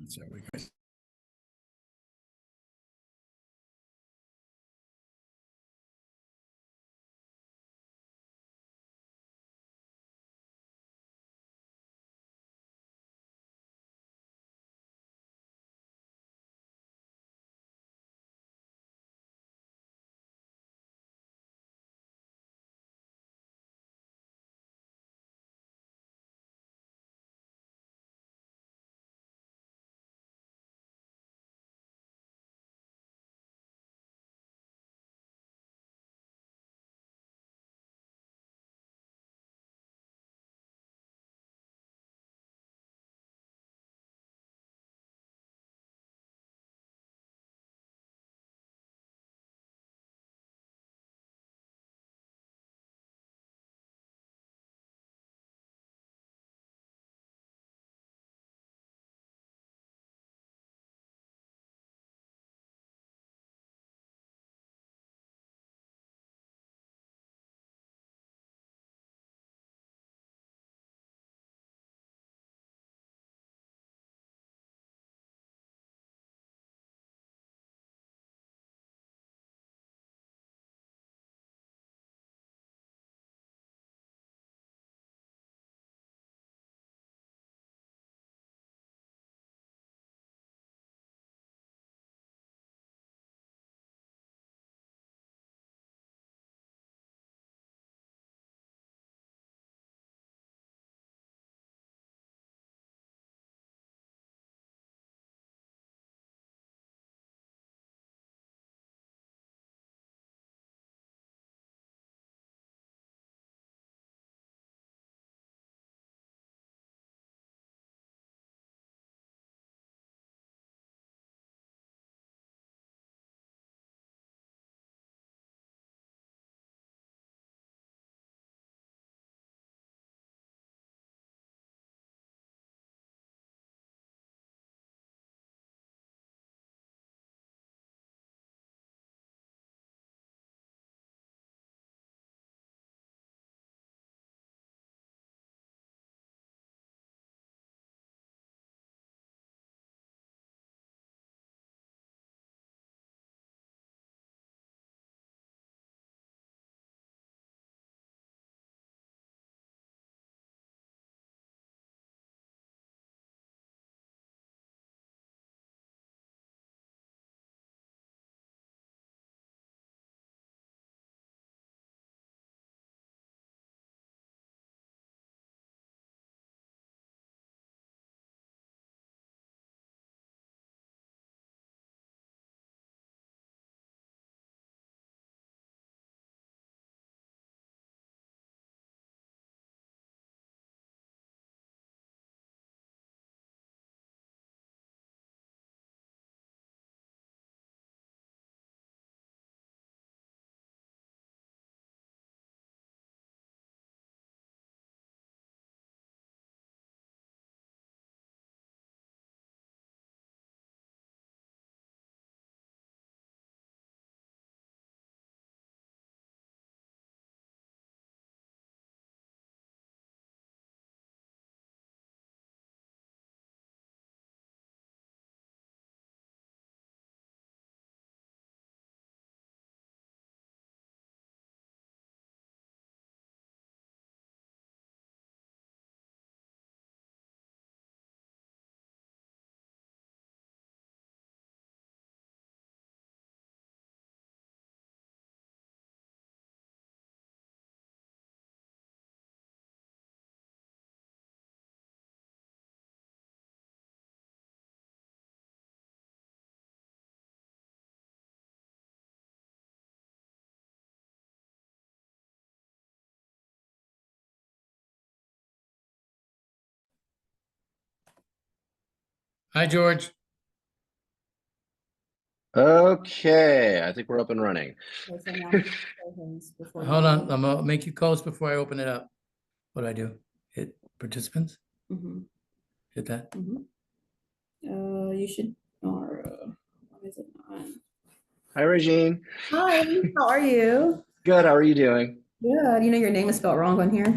So we got. Hi, George. Okay, I think we're up and running. Okay, so now before Hold on, I'm gonna make you close before I open it up. What do I do? Hit participants? Hit that? You should, or why is it not? Hi, Regine. Hi, how are you? Good. How are you doing? Good. You know your name is spelled wrong on here.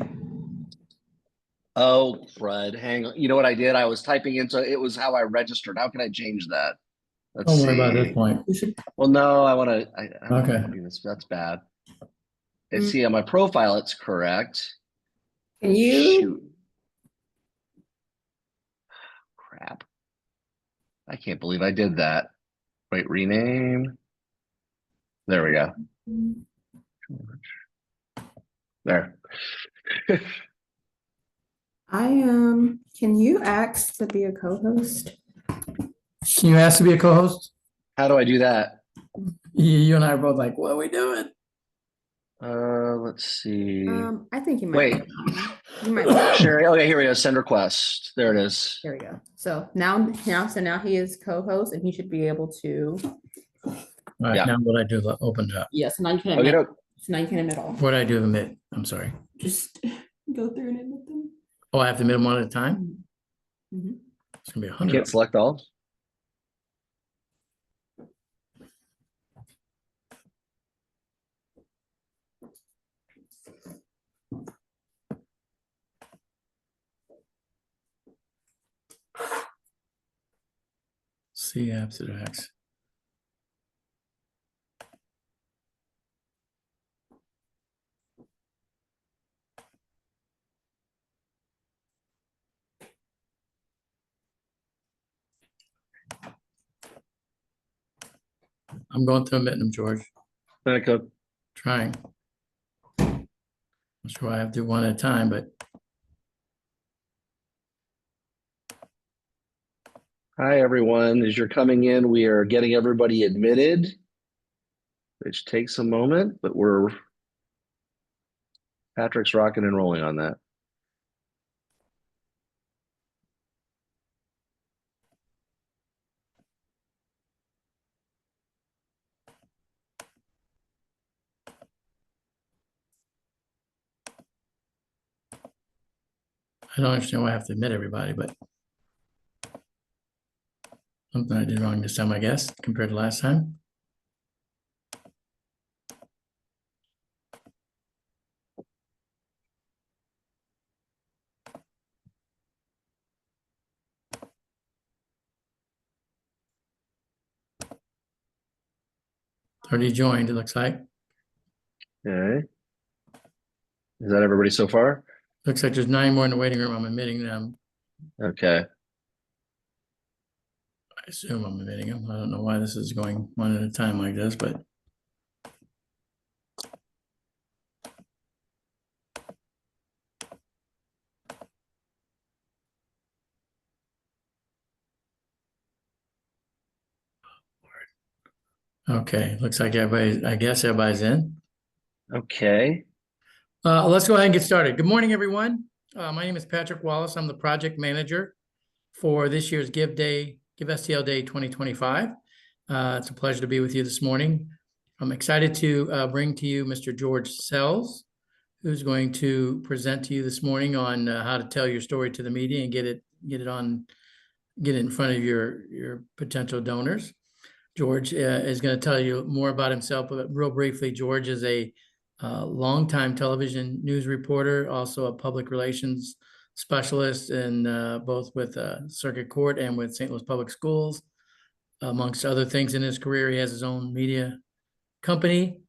Oh, crud. Hang on. You know what I did? I was typing into it was how I registered. How can I change that? Let's Don't worry about this see. point. You should. Well, no, I want to. I don't Okay. want to do this. That's bad. And Mm. see on my profile, it's correct. Can you? Shoot. Crap. I can't believe I did that. Wait, rename. There we go. There. Can you ask to be a co-host? Can you ask to be a co-host? How do I do that? You and I are both like, what are we doing? Let's see. I think you might. Wait. You might. Sherry. Okay, here we go. Send request. There it is. There we go. So now he is co-host, and he should be able to. All right, Yeah. now what I do, open it up. Yes, so now you can Okay, admit. no. So now you can admit all. What do I do admit? I'm sorry. Just go through and admit them. Oh, I have to admit them one at a time? Mhm. It's gonna be You 100. can't select all. See apps that X. I'm going to admit them, George. Okay. Trying. I'm sure I have to do one at a time, but Hi, everyone. As you're coming in, we are getting everybody admitted, which takes a moment, but Patrick's rocking and rolling on that. I don't understand why I have to admit everybody, but something I did wrong this time, I guess, compared to last time. Already joined, it looks like. Okay. Is that everybody so far? Looks like there's 9 more in the waiting room. I'm admitting them. Okay. I assume I'm admitting them. I don't know why this is going one at a time like this, but okay. Looks like I guess everybody's in. Okay. Let's go ahead and get started. Good morning, everyone. My name is Patrick Wallace. I'm the project manager for this year's Give STL Day 2025. It's a pleasure to be with you this morning. I'm excited to bring to you Mr. George Sells, who's going to present to you this morning on how to tell your story to the media and get it in front of your potential donors. George is going to tell you more about himself, but real briefly, George is a longtime television news reporter, also a public relations specialist, and both with Circuit Court and with St. Louis Public Schools. Amongst other things in his career, he has his own media company.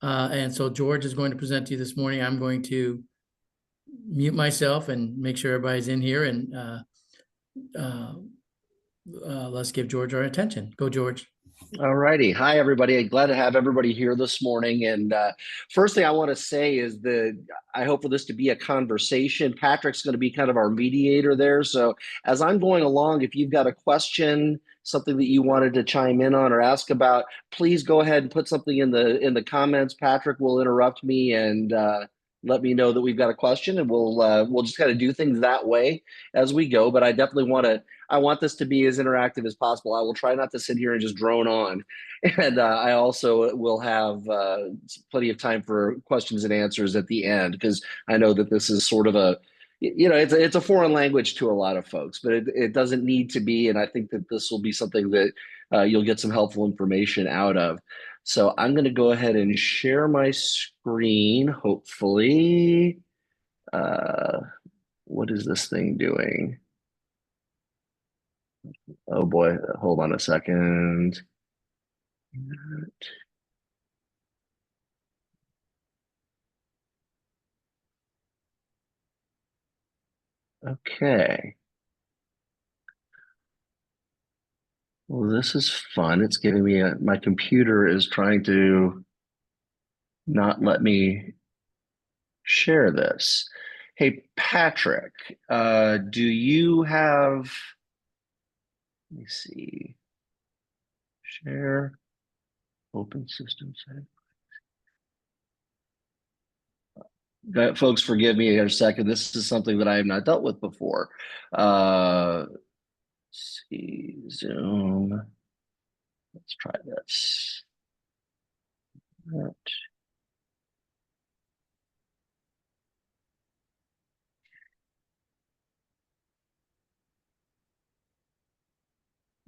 And so George is going to present to you this morning. I'm going to mute myself and make sure everybody's in here, and let's give George our attention. Go, George. All righty. Hi, everybody. I'm glad to have everybody here this morning. And first thing I want to say is that I hope for this to be a conversation. Patrick's going to be kind of our mediator there. So as I'm going along, if you've got a question, something that you wanted to chime in on or ask about, please go ahead and put something in the comments. Patrick will interrupt me and let me know that we've got a question, and we'll just kind of do things that way as we go. But I definitely I want this to be as interactive as possible. I will try not to sit here and just drone on. And I also will have plenty of time for questions and answers at the end, because I know that this is sort of it's a foreign language to a lot of folks, but it doesn't need to be. And I think that this will be something that you'll get some helpful information out of. So I'm going to go ahead and share my screen, hopefully. What is this thing doing? Oh boy, hold on a second. Okay. Well, this is fun. It's giving me my computer is trying to not let me share this. Hey, Patrick, do you have, let me see, share, open system setting. Folks, forgive me in a second. This is something that I have not dealt with before. Let's see, Zoom. Let's try this.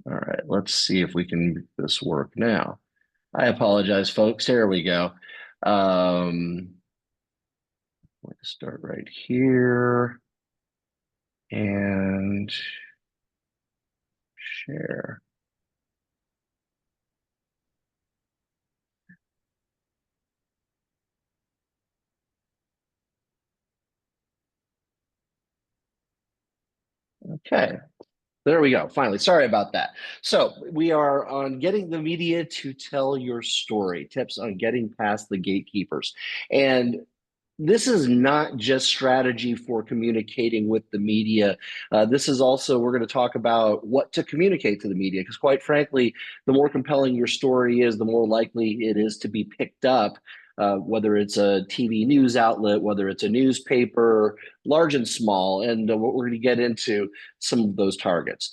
All right, let's see if we can make this work now. I apologize, folks. Here we go. We're going to start right here and share. Okay, there we go. Finally, sorry about that. So we are on getting the media to tell your story, tips on getting past the gatekeepers. And this is not just strategy for communicating with the media. This is also, we're going to talk about what to communicate to the media, because quite frankly, the more compelling your story is, the more likely it is to be picked up, whether it's a TV news outlet, whether it's a newspaper, large and small. And what we're going to get into some of those targets.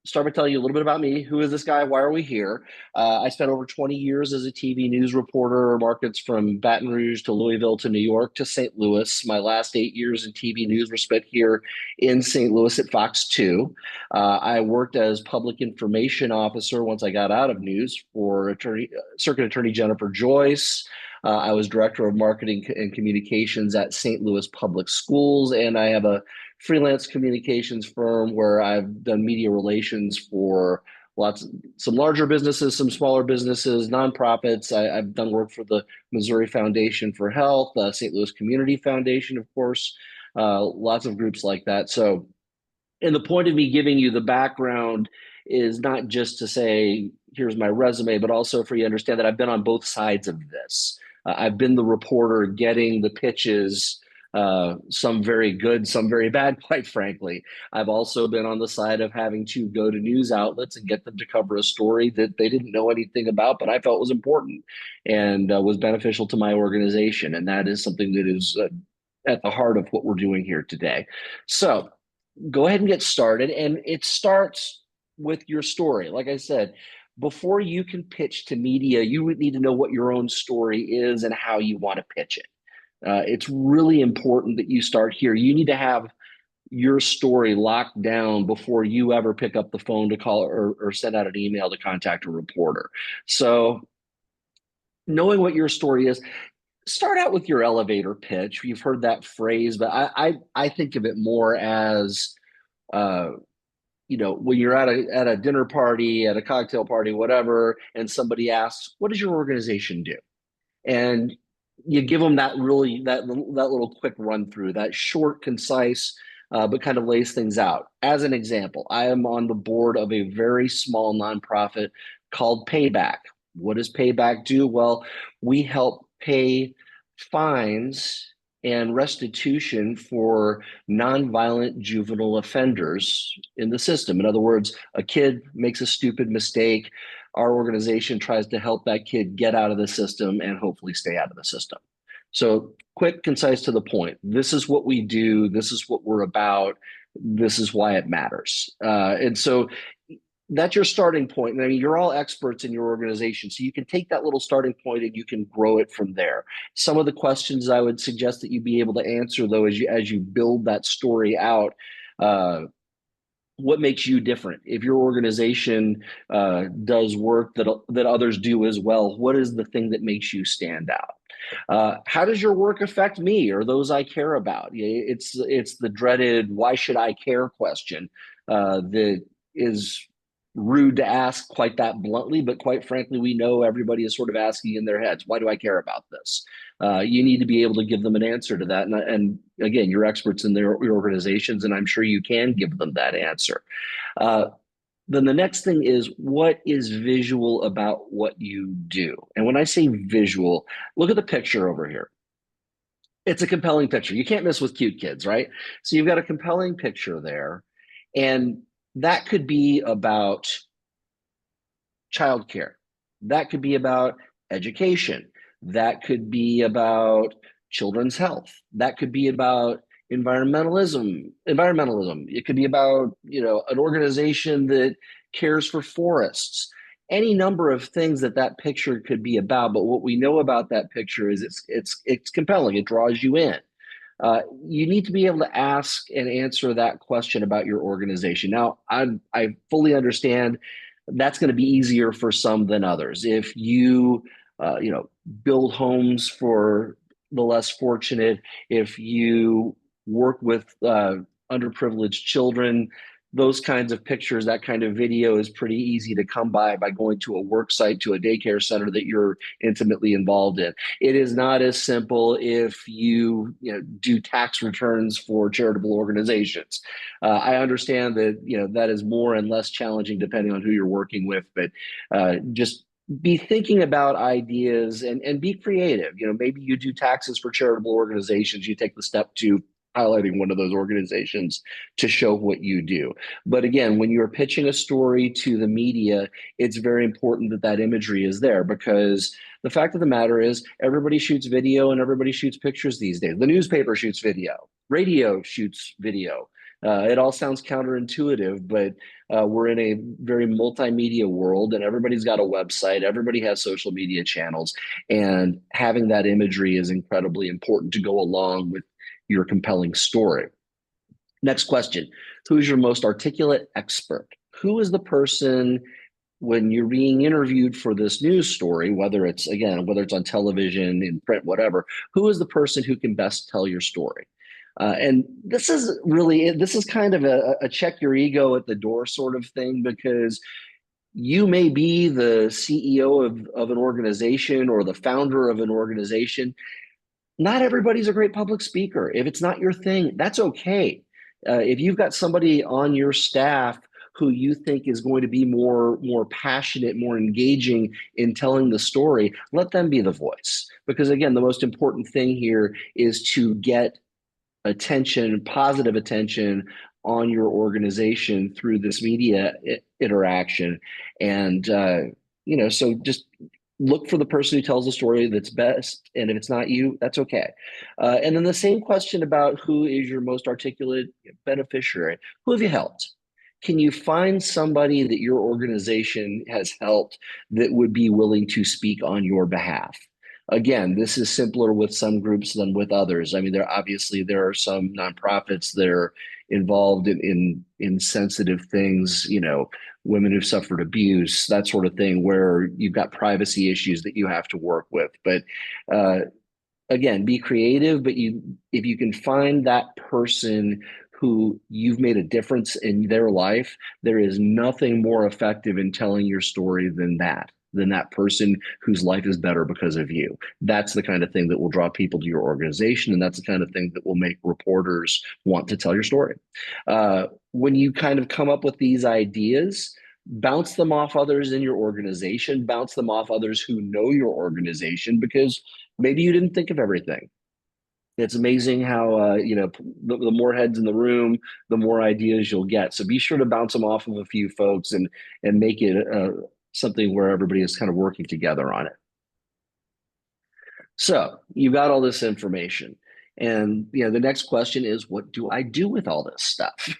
Start by telling you a little bit about me. Who is this guy? Why are we here? I spent over 20 years as a TV news reporter, markets from Baton Rouge to Louisville to New York to St. Louis. My last 8 years in TV news were spent here in St. Louis at Fox 2. I worked as public information officer once I got out of news for Circuit Attorney Jennifer Joyce. I was director of marketing and communications at St. Louis Public Schools, and I have a freelance communications firm where I've done media relations for some larger businesses, some smaller businesses, nonprofits. I've done work for the Missouri Foundation for Health, St. Louis Community Foundation, of course, lots of groups like that. So, and the point of me giving you the background is not just to say, here's my resume, but also for you to understand that I've been on both sides of this. I've been the reporter getting the pitches, some very good, some very bad, quite frankly. I've also been on the side of having to go to news outlets and get them to cover a story that they didn't know anything about, but I felt was important and was beneficial to my organization. And that is something that is at the heart of what we're doing here today. So go ahead and get started. And it starts with your story. Like I said, before you can pitch to media, you would need to know what your own story is and how you want to pitch it. It's really important that you start here. You need to have your story locked down before you ever pick up the phone to call or send out an email to contact a reporter. So knowing what your story is, start out with your elevator pitch. You've heard that phrase, but I think of it more as when you're at a dinner party, at a cocktail party, whatever, and somebody asks, "What does your organization do?" And you give them that little quick run through, that short, concise, but kind of lays things out. As an example, I am on the board of a very small nonprofit called Payback. What does Payback do? Well, we help pay fines and restitution for nonviolent juvenile offenders in the system. In other words, a kid makes a stupid mistake. Our organization tries to help that kid get out of the system and hopefully stay out of the system. So quick, concise, to the point. This is what we do. This is what we're about. This is why it matters. And so that's your starting point. And I mean, you're all experts in your organization, so you can take that little starting point and you can grow it from there. Some of the questions I would suggest that you be able to answer, though, as you build that story out. What makes you different? If your organization does work that others do as well, what is the thing that makes you stand out? How does your work affect me or those I care about? It's the dreaded "why should I care" question that is rude to ask quite that bluntly, but quite frankly, we know everybody is sort of asking in their heads, why do I care about this? You need to be able to give them an answer to that. And again, you're experts in your organizations, and I'm sure you can give them that answer. Then the next thing is, what is visual about what you do? And when I say visual, look at the picture over here. It's a compelling picture. You can't miss with cute kids, right? So you've got a compelling picture there. And that could be about childcare. That could be about education. That could be about children's health. That could be about environmentalism. It could be about, an organization that cares for forests. Any number of things that picture could be about. But what we know about that picture is it's compelling. It draws you in. You need to be able to ask and answer that question about your organization. Now, I fully understand that's going to be easier for some than others. If you, build homes for the less fortunate, if you work with underprivileged children, those kinds of pictures, that kind of video is pretty easy to come by going to a work site, to a daycare center that you're intimately involved in. It is not as simple if you, do tax returns for charitable organizations. I understand that, that is more and less challenging depending on who you're working with, but just be thinking about ideas and be creative. Maybe you do taxes for charitable organizations. You take the step to highlighting one of those organizations to show what you do. But again, when you're pitching a story to the media, it's very important that imagery is there, because the fact of the matter is everybody shoots video and everybody shoots pictures these days. The newspaper shoots video, radio shoots video. It all sounds counterintuitive, but we're in a very multimedia world, and everybody's got a website. Everybody has social media channels, and having that imagery is incredibly important to go along with your compelling story. Next question. Who's your most articulate expert? Who is the person, when you're being interviewed for this news story, whether it's on television, in print, whatever, who is the person who can best tell your story? And this is kind of a check your ego at the door sort of thing, because you may be the CEO of an organization or the founder of an organization. Not everybody's a great public speaker. If it's not your thing, that's okay. If you've got somebody on your staff who you think is going to be more passionate, more engaging in telling the story, let them be the voice. Because again, the most important thing here is to get attention, positive attention on your organization through this media interaction. And, so just look for the person who tells the story that's best. And if it's not you, that's okay. And then the same question about who is your most articulate beneficiary. Who have you helped? Can you find somebody that your organization has helped that would be willing to speak on your behalf? Again, this is simpler with some groups than with others. I mean, there are some nonprofits that are involved in sensitive things, women who've suffered abuse, that sort of thing, where you've got privacy issues that you have to work with. But again, be creative, but if you can find that person who you've made a difference in their life, there is nothing more effective in telling your story than that person whose life is better because of you. That's the kind of thing that will draw people to your organization, and that's the kind of thing that will make reporters want to tell your story. When you kind of come up with these ideas, bounce them off others in your organization, bounce them off others who know your organization, because maybe you didn't think of everything. It's amazing how, the more heads in the room, the more ideas you'll get. So be sure to bounce them off of a few folks and make it something where everybody is kind of working together on it. So you've got all this information. And the next question is, what do I do with all this stuff?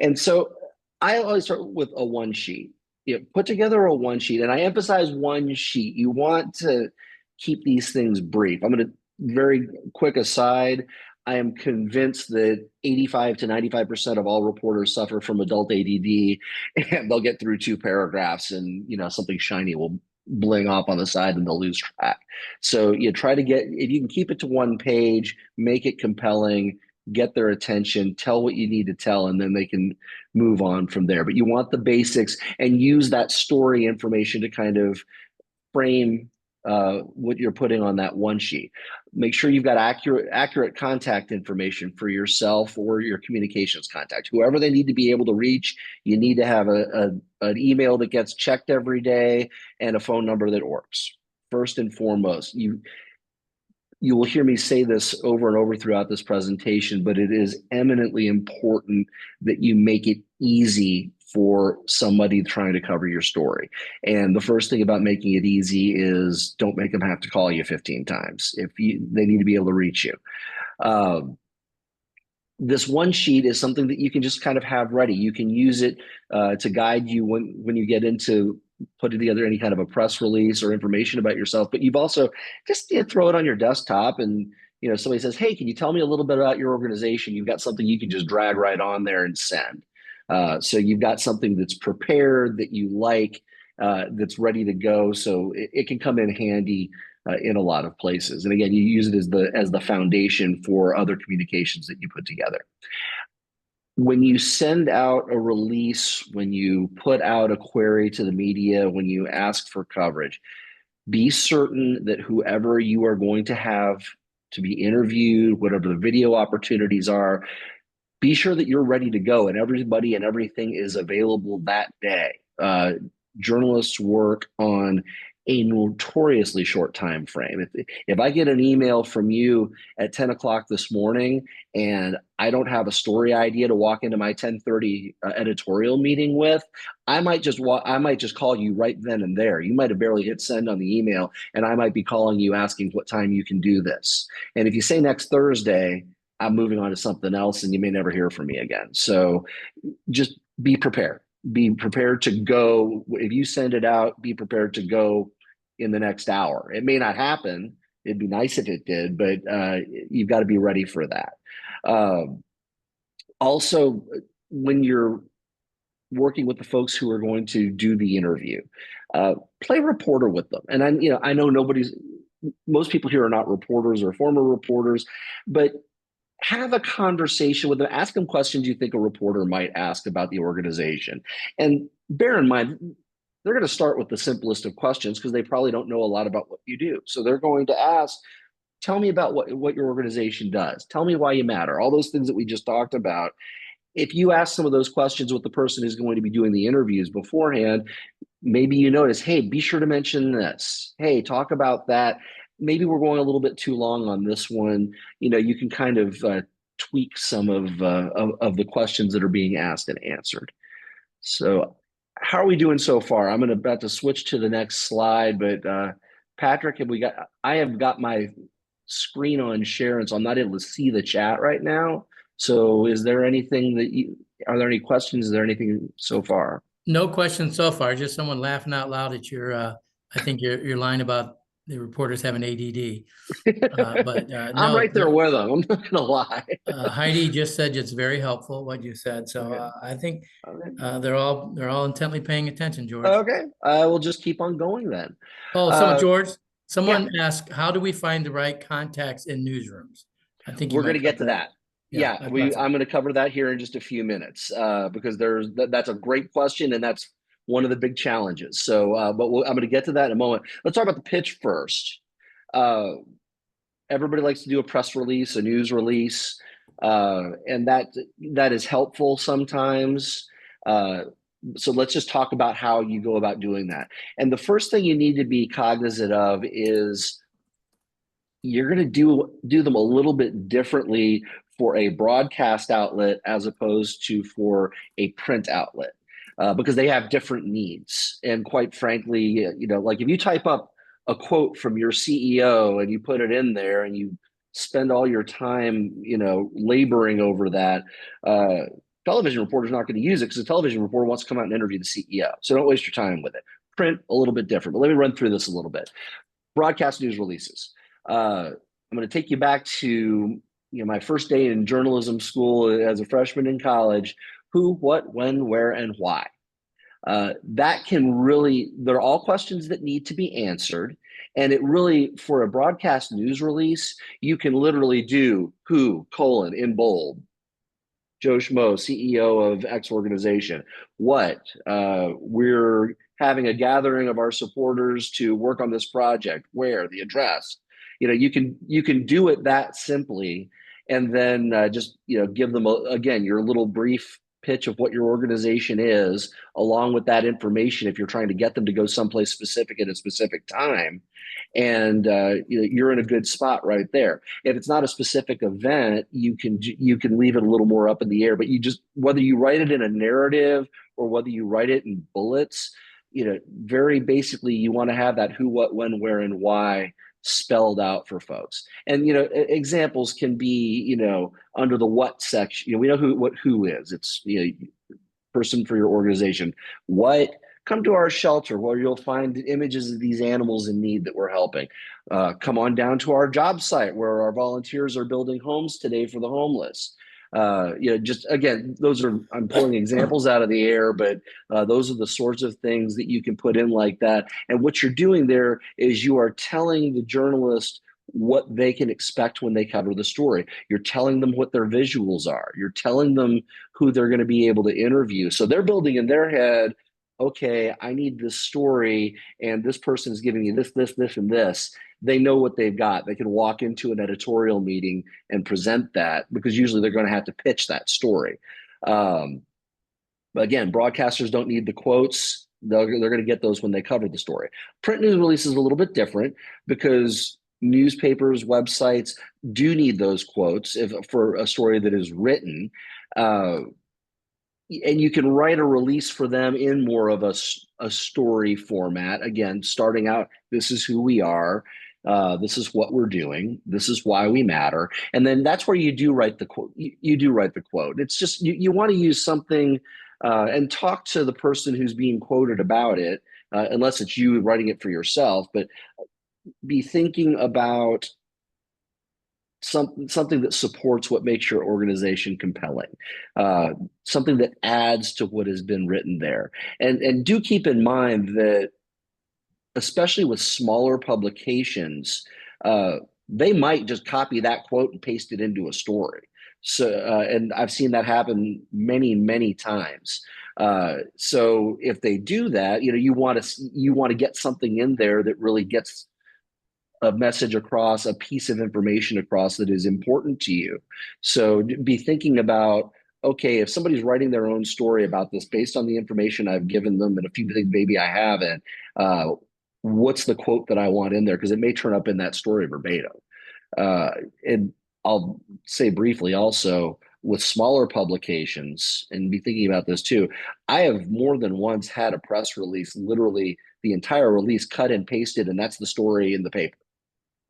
And so I always start with a one sheet. Put together a one sheet, and I emphasize one sheet. You want to keep these things brief. I'm going to very quick aside. I am convinced that 85 to 95% of all reporters suffer from adult ADD, and they'll get through 2 paragraphs and something shiny will bling off on the side and they'll lose track. So you try to get, if you can keep it to one page, make it compelling, get their attention, tell what you need to tell, and then they can move on from there. But you want the basics and use that story information to kind of frame what you're putting on that one sheet. Make sure you've got accurate contact information for yourself or your communications contact. Whoever they need to be able to reach, you need to have an email that gets checked every day and a phone number that works. First and foremost, you will hear me say this over and over throughout this presentation, but it is eminently important that you make it easy for somebody trying to cover your story. And the first thing about making it easy is don't make them have to call you 15 times. They need to be able to reach you. This one sheet is something that you can just kind of have ready. You can use it to guide you when you get into putting together any kind of a press release or information about yourself. But you've also just throw it on your desktop, and somebody says, "Hey, can you tell me a little bit about your organization?" You've got something you can just drag right on there and send. So you've got something that's prepared, that you like, that's ready to go. So it can come in handy in a lot of places. And again, you use it as the foundation for other communications that you put together. When you send out a release, when you put out a query to the media, when you ask for coverage, be certain that whoever you are going to have to be interviewed, whatever the video opportunities are, be sure that you're ready to go and everybody and everything is available that day. Journalists work on a notoriously short time frame. If I get an email from you at 10 o'clock this morning and I don't have a story idea to walk into my 10:30 editorial meeting with, I might just call you right then and there. You might have barely hit send on the email, and I might be calling you asking what time you can do this. And if you say next Thursday, I'm moving on to something else, and you may never hear from me again. So just be prepared. Be prepared to go. If you send it out, be prepared to go in the next hour. It may not happen. It'd be nice if it did, but you've got to be ready for that. Also, when you're working with the folks who are going to do the interview, play reporter with them. And I know most people here are not reporters or former reporters, but have a conversation with them. Ask them questions you think a reporter might ask about the organization. And bear in mind, they're going to start with the simplest of questions because they probably don't know a lot about what you do. So they're going to ask, tell me about what your organization does. Tell me why you matter. All those things that we just talked about. If you ask some of those questions with the person who's going to be doing the interviews beforehand, maybe you notice, hey, be sure to mention this. Hey, talk about that. Maybe we're going a little bit too long on this one. You can kind of tweak some of the questions that are being asked and answered. So how are we doing so far? I'm about to switch to the next slide, but Patrick, I have got my screen on share, and so I'm not able to see the chat right now. So is there anything are there any questions? Is there anything so far? No questions so far, just someone laughing out loud at I think your line about the reporters having ADD. I'm right there with them. I'm not gonna lie. Heidi just said it's very helpful what you said, so I think they're all intently paying attention, George. Okay, I will just keep on going then. Oh, George, someone asked, how do we find the right contacts in newsrooms? I think we're going to get to that. Yeah, I'm going to cover that here in just a few minutes because that's a great question, and that's one of the big challenges. So, I'm going to get to that in a moment. Let's talk about the pitch first. Everybody likes to do a press release, a news release, and that is helpful sometimes. So let's just talk about how you go about doing that. And the first thing you need to be cognizant of is you're going to do them a little bit differently for a broadcast outlet as opposed to for a print outlet because they have different needs. And quite frankly, like if you type up a quote from your CEO and you put it in there and you spend all your time, laboring over that, television reporter's not going to use it because the television reporter wants to come out and interview the CEO. So don't waste your time with it. Print, a little bit different, but let me run through this a little bit. Broadcast news releases. I'm going to take you back to my first day in journalism school as a freshman in college. Who, what, when, where, and why. That can really, they're all questions that need to be answered. And it really, for a broadcast news release, you can literally do who, colon, in bold, Joe Schmo, CEO of X organization. What? We're having a gathering of our supporters to work on this project. Where? The address. You can do it that simply, and then just give them again your little brief pitch of what your organization is, along with that information if you're trying to get them to go someplace specific at a specific time, and you're in a good spot right there. If it's not a specific event, you can leave it a little more up in the air. But you just, whether you write it in a narrative or whether you write it in bullets, very basically, you want to have that who, what, when, where, and why spelled out for folks. And examples can be under the what section. We know who is. It's person for your organization. What? Come to our shelter where you'll find images of these animals in need that we're helping. Come on down to our job site where our volunteers are building homes today for the homeless. Just again, I'm pulling examples out of the air, but those are the sorts of things that you can put in like that. And what you're doing there is you are telling the journalist what they can expect when they cover the story. You're telling them what their visuals are. You're telling them who they're going to be able to interview. So they're building in their head, okay, I need this story, and this person is giving me this, and this. They know what they've got. They can walk into an editorial meeting and present that, because usually they're going to have to pitch that story. But again, broadcasters don't need the quotes. They're going to get those when they cover the story. Print news release is a little bit different because newspapers, websites do need those quotes for a story that is written. And you can write a release for them in more of a story format. Again, starting out, this is who we are. This is what we're doing. This is why we matter. And then that's where you do write the quote. You do write the quote. It's just, you want to use something and talk to the person who's being quoted about it, unless it's you writing it for yourself, but be thinking about something that supports what makes your organization compelling, something that adds to what has been written there. And do keep in mind that, especially with smaller publications, they might just copy that quote and paste it into a story. So, and I've seen that happen many, many times. So if they do that, you want to get something in there that really gets a message across, a piece of information across that is important to you. So be thinking about, okay, if somebody's writing their own story about this based on the information I've given them and a few things maybe I haven't, what's the quote that I want in there? Because it may turn up in that story verbatim. And I'll say briefly also, with smaller publications, and be thinking about this too, I have more than once had a press release, literally the entire release cut and pasted, and that's the story in the paper.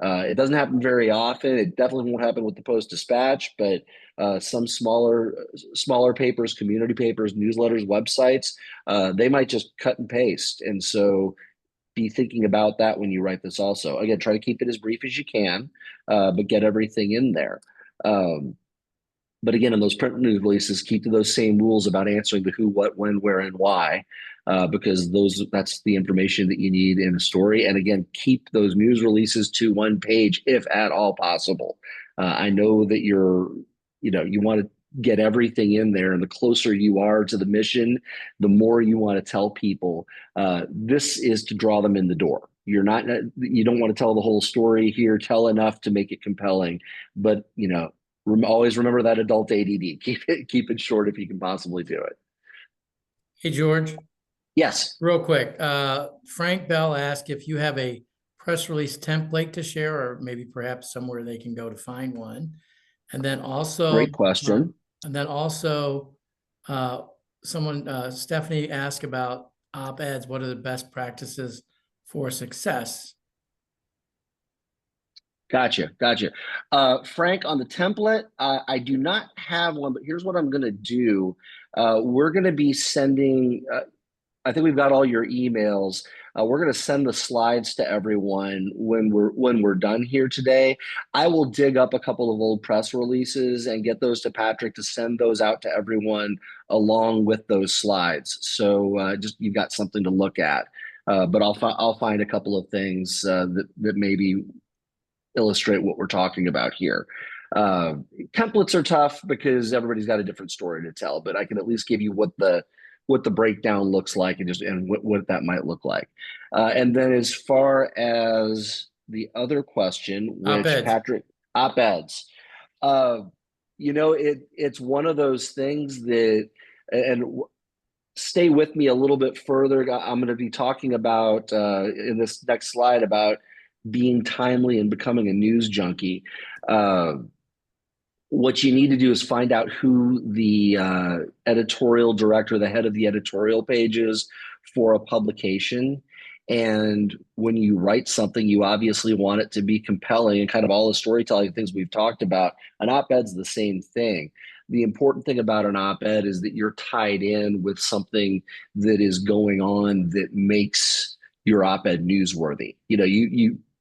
It doesn't happen very often. It definitely won't happen with the Post-Dispatch, but some smaller papers, community papers, newsletters, websites, they might just cut and paste. And so be thinking about that when you write this also. Again, try to keep it as brief as you can, but get everything in there. But again, in those print news releases, keep to those same rules about answering the who, what, when, where, and why, because that's the information that you need in a story. And again, keep those news releases to one page if at all possible. I know that you want to get everything in there, and the closer you are to the mission, the more you want to tell people. This is to draw them in the door. You don't want to tell the whole story here. Tell enough to make it compelling, but always remember that adult ADD. Keep it short if you can possibly do it. Hey, George. Yes. Real quick. Frank Bell asked if you have a press release template to share, or maybe perhaps somewhere they can go to find one. And then also, great question. Stephanie asked about op-eds. What are the best practices for success? Gotcha. Frank, on the template, I do not have one, but here's what I'm going to do. We're going to be sending, I think we've got all your emails. We're going to send the slides to everyone when we're done here today. I will dig up a couple of old press releases and get those to Patrick to send those out to everyone along with those slides. So just you've got something to look at. But I'll find a couple of things that maybe illustrate what we're talking about here. Templates are tough because everybody's got a different story to tell, but I can at least give you what the breakdown looks like and what that might look like. And then as far as the other question, which Op-eds. Patrick, op-eds, it's one of those things that, and stay with me a little bit further. I'm going to be talking about in this next slide about being timely and becoming a news junkie. What you need to do is find out who the editorial director, the head of the editorial page is for a publication. And when you write something, you obviously want it to be compelling and kind of all the storytelling things we've talked about. An op-ed's the same thing. The important thing about an op-ed is that you're tied in with something that is going on that makes your op-ed newsworthy.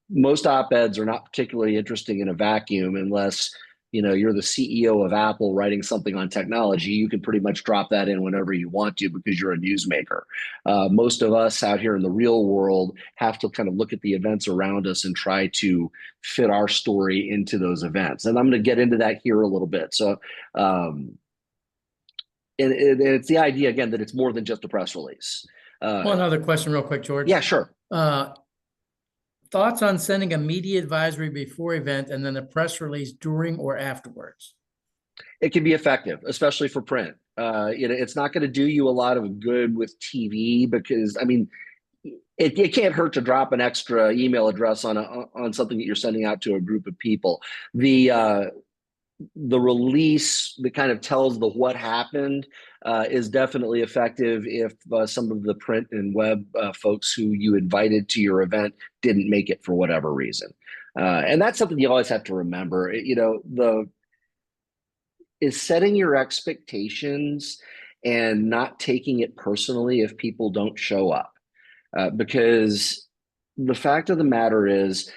Most op-eds are not particularly interesting in a vacuum unless you're the CEO of Apple writing something on technology. You can pretty much drop that in whenever you want to because you're a newsmaker. Most of us out here in the real world have to kind of look at the events around us and try to fit our story into those events. And I'm going to get into that here a little bit. So, and it's the idea, again, that it's more than just a press release. One other question real quick, George. Yeah, sure. Thoughts on sending a media advisory before event and then a press release during or afterwards? It can be effective, especially for print. It's not going to do you a lot of good with TV because, I mean, it can't hurt to drop an extra email address on something that you're sending out to a group of people. The release that kind of tells the what happened is definitely effective if some of the print and web folks who you invited to your event didn't make it for whatever reason. And that's something you always have to remember. Is setting your expectations and not taking it personally if people don't show up. Because the fact of the matter is,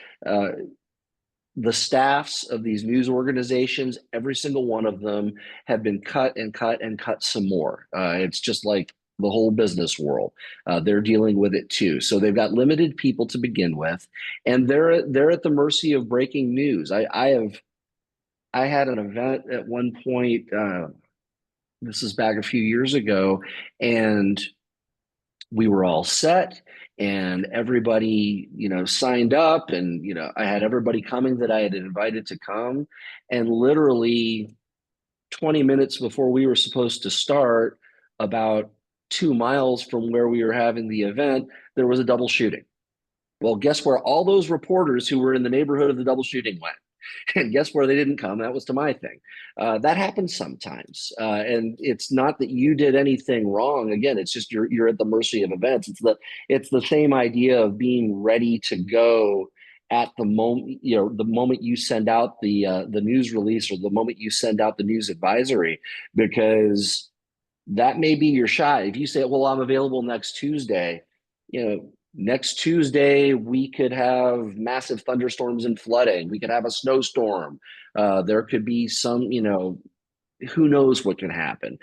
the staffs of these news organizations, every single one of them have been cut and cut and cut some more. It's just like the whole business world. They're dealing with it too. So they've got limited people to begin with, and they're at the mercy of breaking news. I had an event at one point, this is back a few years ago, and we were all set and everybody, signed up and, I had everybody coming that I had invited to come. And literally 20 minutes before we were supposed to start, about 2 miles from where we were having the event, there was a double shooting. Well, guess where all those reporters who were in the neighborhood of the double shooting went? And guess where they didn't come? That was to my thing. That happens sometimes, and it's not that you did anything wrong. Again, it's just you're at the mercy of events. It's the same idea of being ready to go at the moment. The moment you send out the news release or the moment you send out the news advisory, because that may be your shot. If you say, "Well, I'm available next Tuesday," next Tuesday, we could have massive thunderstorms and flooding. We could have a snowstorm. There could be some, who knows what can happen.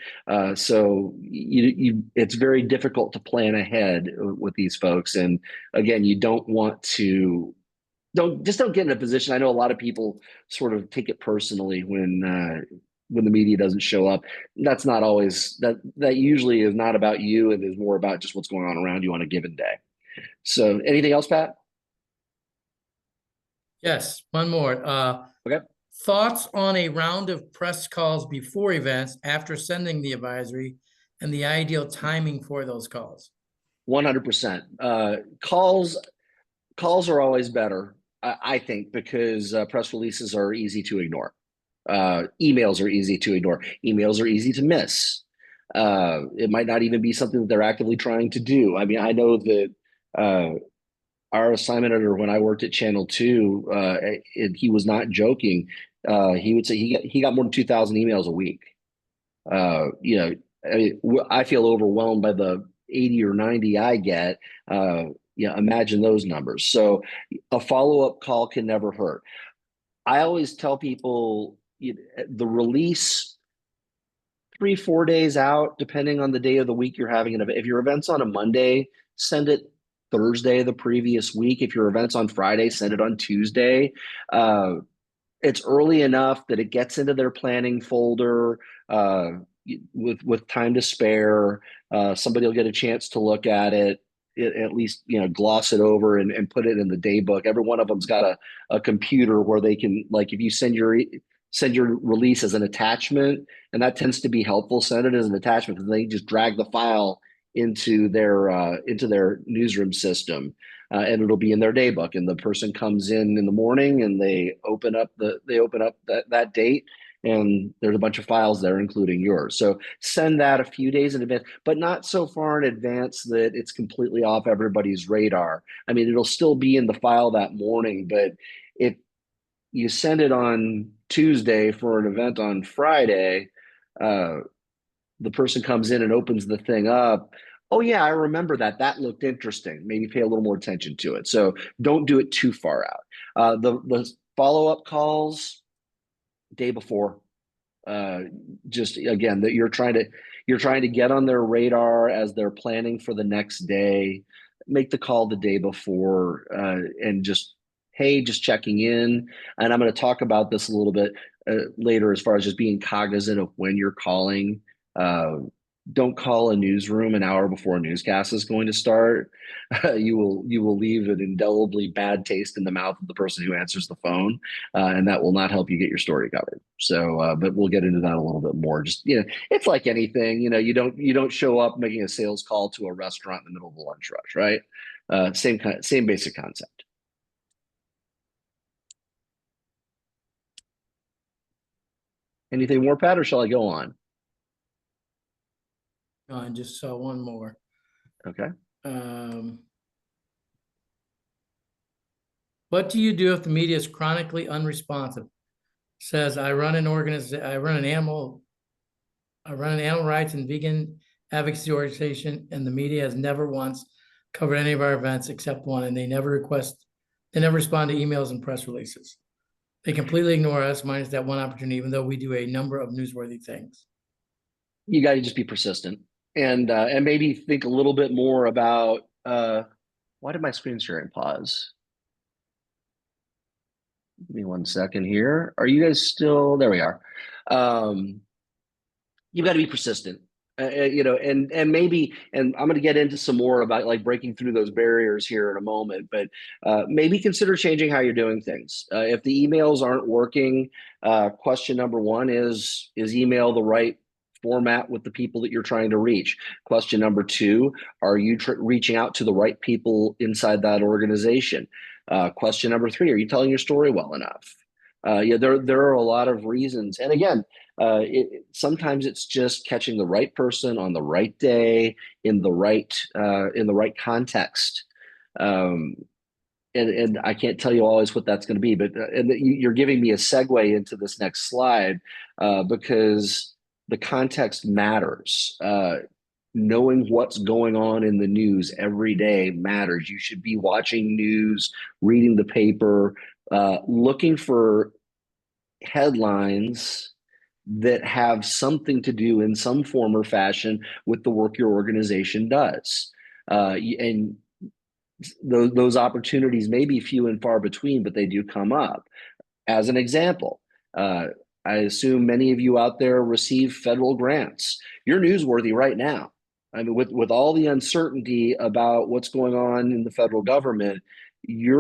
So it's very difficult to plan ahead with these folks. And again, you don't want to, don't get in a position. I know a lot of people sort of take it personally when the media doesn't show up. That's not always, that usually is not about you. It is more about just what's going on around you on a given day. So anything else, Pat? Yes, one more. Okay. Thoughts on a round of press calls before events after sending the advisory and the ideal timing for those calls? 100%. Calls are always better, I think, because press releases are easy to ignore. Emails are easy to ignore. Emails are easy to miss. It might not even be something that they're actively trying to do. I mean, I know that our assignment editor, when I worked at Channel 2, he was not joking. He would say he got more than 2,000 emails a week. I feel overwhelmed by the 80 or 90 I get, imagine those numbers. So a follow-up call can never hurt. I always tell people the release 3-4 days out, depending on the day of the week you're having an event. If your event's on a Monday, send it Thursday the previous week. If your event's on Friday, send it on Tuesday. It's early enough that it gets into their planning folder with time to spare. Somebody will get a chance to look at it, at least gloss it over and put it in the day book. Every one of them's got a computer where they can, like, if you send your release as an attachment, and that tends to be helpful, send it as an attachment because they just drag the file into their newsroom system. And it'll be in their day book, and the person comes in the morning and they open up that date, and there's a bunch of files there, including yours. So send that a few days in advance, but not so far in advance that it's completely off everybody's radar. I mean, it'll still be in the file that morning, but if you send it on Tuesday for an event on Friday, the person comes in and opens the thing up. Oh yeah, I remember that. That looked interesting. Maybe pay a little more attention to it. So don't do it too far out. The follow-up calls day before. Just again, that you're trying to get on their radar as they're planning for the next day. Make the call the day before, and just, hey, just checking in. And I'm going to talk about this a little bit later, as far as just being cognizant of when you're calling. Don't call a newsroom an hour before a newscast is going to start. You will leave an indelibly bad taste in the mouth of the person who answers the phone, and that will not help you get your story covered. So, but we'll get into that a little bit more. Just it's like anything. You don't show up making a sales call to a restaurant in the middle of the lunch rush, right? Same basic concept. Anything more, Pat, or shall I go on? I just saw one more. Okay. What do you do if the media is chronically unresponsive? Says, I run an animal rights and vegan advocacy organization, and the media has never once covered any of our events except one, and they never respond to emails and press releases. They completely ignore us, minus that one opportunity, even though we do a number of newsworthy things. You got to just be persistent, and maybe think a little bit more about why did my screen sharing pause? Give me 1 second here. Are you guys still there? We are. You've got to be persistent. And maybe, and I'm going to get into some more about like breaking through those barriers here in a moment, but maybe consider changing how you're doing things. If the emails aren't working, question number one is email the right format with the people that you're trying to reach? Question number two, are you reaching out to the right people inside that organization? Question number three, are you telling your story well enough? There are a lot of reasons. And again, sometimes it's just catching the right person on the right day in the right context. And I can't tell you always what that's going to be, but you're giving me a segue into this next slide because the context matters. Knowing what's going on in the news every day matters. You should be watching news, reading the paper, looking for headlines that have something to do in some form or fashion with the work your organization does. And those opportunities may be few and far between, but they do come up. As an example, I assume many of you out there receive federal grants. You're newsworthy right now. I mean, with all the uncertainty about what's going on in the federal government, you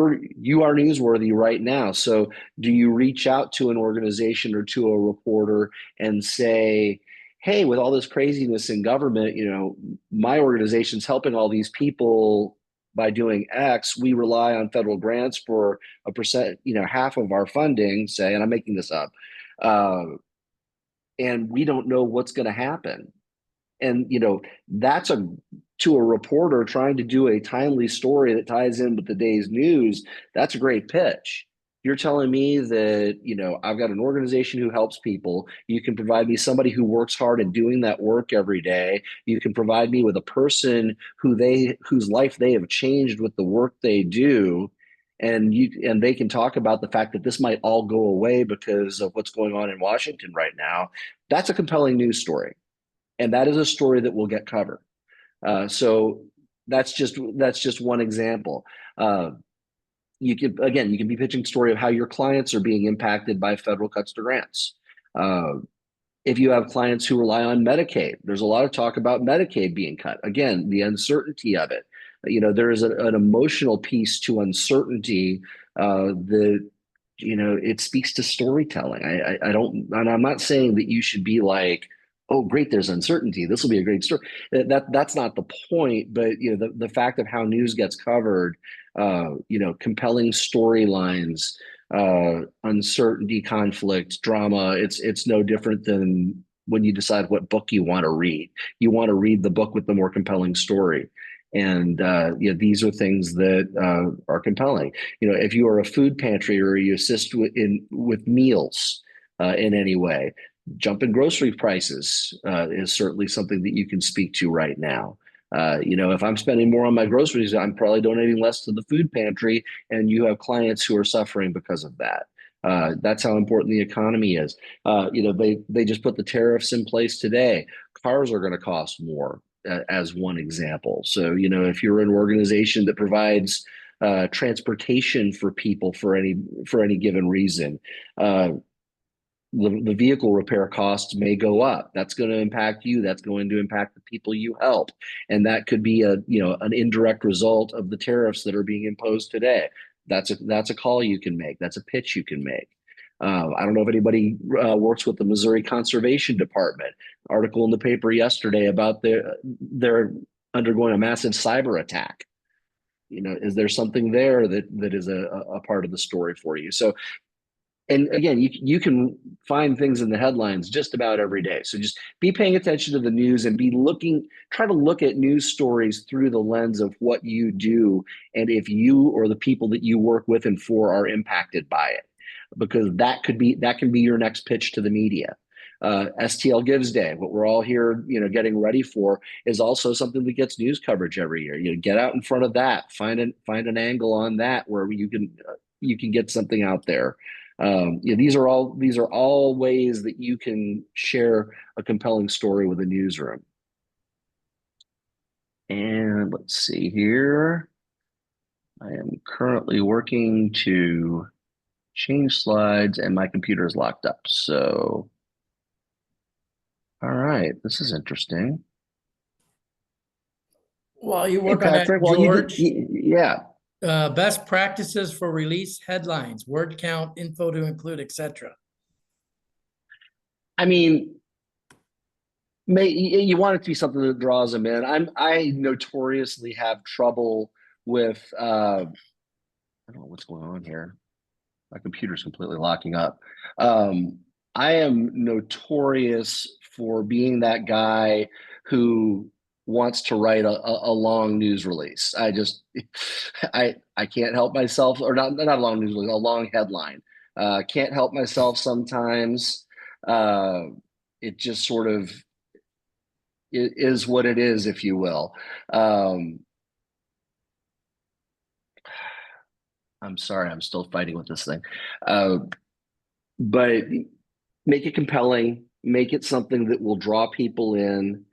are newsworthy right now. So do you reach out to an organization or to a reporter and say, hey, with all this craziness in government, my organization's helping all these people by doing X. We rely on federal grants for a percent, half of our funding, say, and I'm making this up. And we don't know what's going to happen. And, that's to a reporter trying to do a timely story that ties in with the day's news. That's a great pitch. You're telling me that, I've got an organization who helps people. You can provide me somebody who works hard at doing that work every day. You can provide me with a person whose life they have changed with the work they do. And they can talk about the fact that this might all go away because of what's going on in Washington right now. That's a compelling news story. And that is a story that will get covered. So that's just one example. You can be pitching a story of how your clients are being impacted by federal cuts to grants. If you have clients who rely on Medicaid, there's a lot of talk about Medicaid being cut. Again, the uncertainty of it. There is an emotional piece to uncertainty that it speaks to storytelling. I don't, and I'm not saying that you should be like, oh, great, there's uncertainty, this will be a great story. That's not the point. But the fact of how news gets covered, compelling storylines, uncertainty, conflict, drama. It's no different than when you decide what book you want to read. You want to read the book with the more compelling story. And these are things that are compelling. If you are a food pantry or you assist with meals in any way, jumping grocery prices is certainly something that you can speak to right now. If I'm spending more on my groceries, I'm probably donating less to the food pantry, and you have clients who are suffering because of that. That's how important the economy is. They just put the tariffs in place today. Cars are going to cost more, as one example. So, if you're an organization that provides transportation for people for any given reason, the vehicle repair costs may go up. That's going to impact you. That's going to impact the people you help. And that could be an indirect result of the tariffs that are being imposed today. That's a call you can make. That's a pitch you can make. I don't know if anybody works with the Missouri Conservation Department. Article in the paper yesterday about they're undergoing a massive cyber attack. Is there something there that is a part of the story for you? So, and again, you can find things in the headlines just about every day. So just be paying attention to the news and try to look at news stories through the lens of what you do and if you or the people that you work with and for are impacted by it, because that can be your next pitch to the media. STL Gives Day, what we're all here, getting ready for, is also something that gets news coverage every year. Get out in front of that, find an angle on that where you can get something out there. These are all ways that you can share a compelling story with a newsroom. And let's see here. I am currently working to change slides and my computer is locked up. So, all right, this is interesting. While you Hey, work on that, Patrick, well, George, yeah. best practices for release headlines, word count, info to include, etc. I mean, you want it to be something that draws them in. I notoriously have trouble with I don't know what's going on here. My computer's completely locking up. I am notorious for being that guy who wants to write a long news release. I can't help myself, or not a long news release, a long headline. Can't help myself sometimes. It just sort of is what it is, if you will. I'm sorry, I'm still fighting with this thing. But make it compelling, make it something that will draw people in.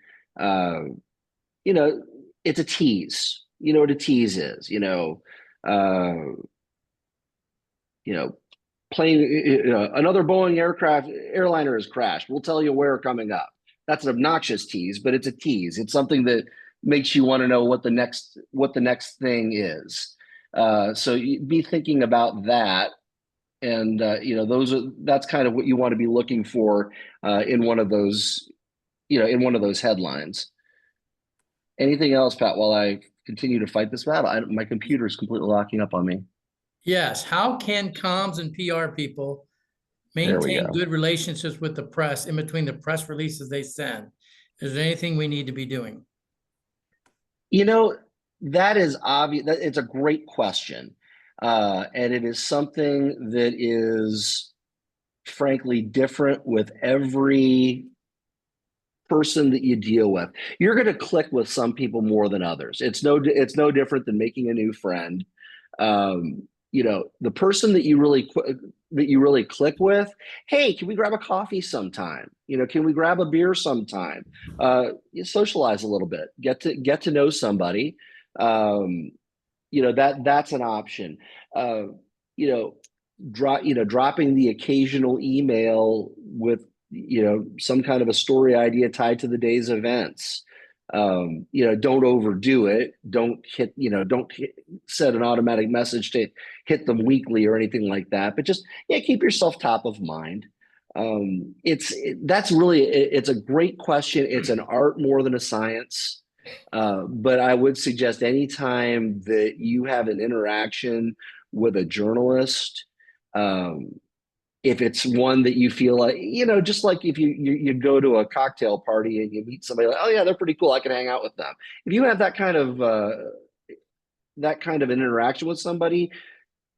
It's a tease. You know what a tease is, plane, another Boeing airliner has crashed. We'll tell you where coming up. That's an obnoxious tease, but it's a tease. It's something that makes you want to know what the next thing is. So be thinking about that. And that's kind of what you want to be looking for in one of those, headlines. Anything else, Pat, while I continue to fight this battle? My computer is completely locking up on me. Yes. How can comms and PR people maintain good relationships with the press in between the press releases they send? Is there anything we need to be doing? That is obvious. It's a great question. And it is something that is frankly different with every person that you deal with. You're going to click with some people more than others. It's no different than making a new friend. The person that you really click with, hey, can we grab a coffee sometime? Can we grab a beer sometime? You socialize a little bit, get to know somebody. That's an option. Uh, you know, dropping the occasional email with some kind of a story idea tied to the day's events. Don't overdo it. Don't set an automatic message to hit them weekly or anything like that, but just keep yourself top of mind. It's a great question. It's an art more than a science. But I would suggest anytime that you have an interaction with a journalist, um, if it's one that you feel like, just like if you go to a cocktail party and you meet somebody like, oh yeah, they're pretty cool, I can hang out with them. If you have that kind of an interaction with somebody,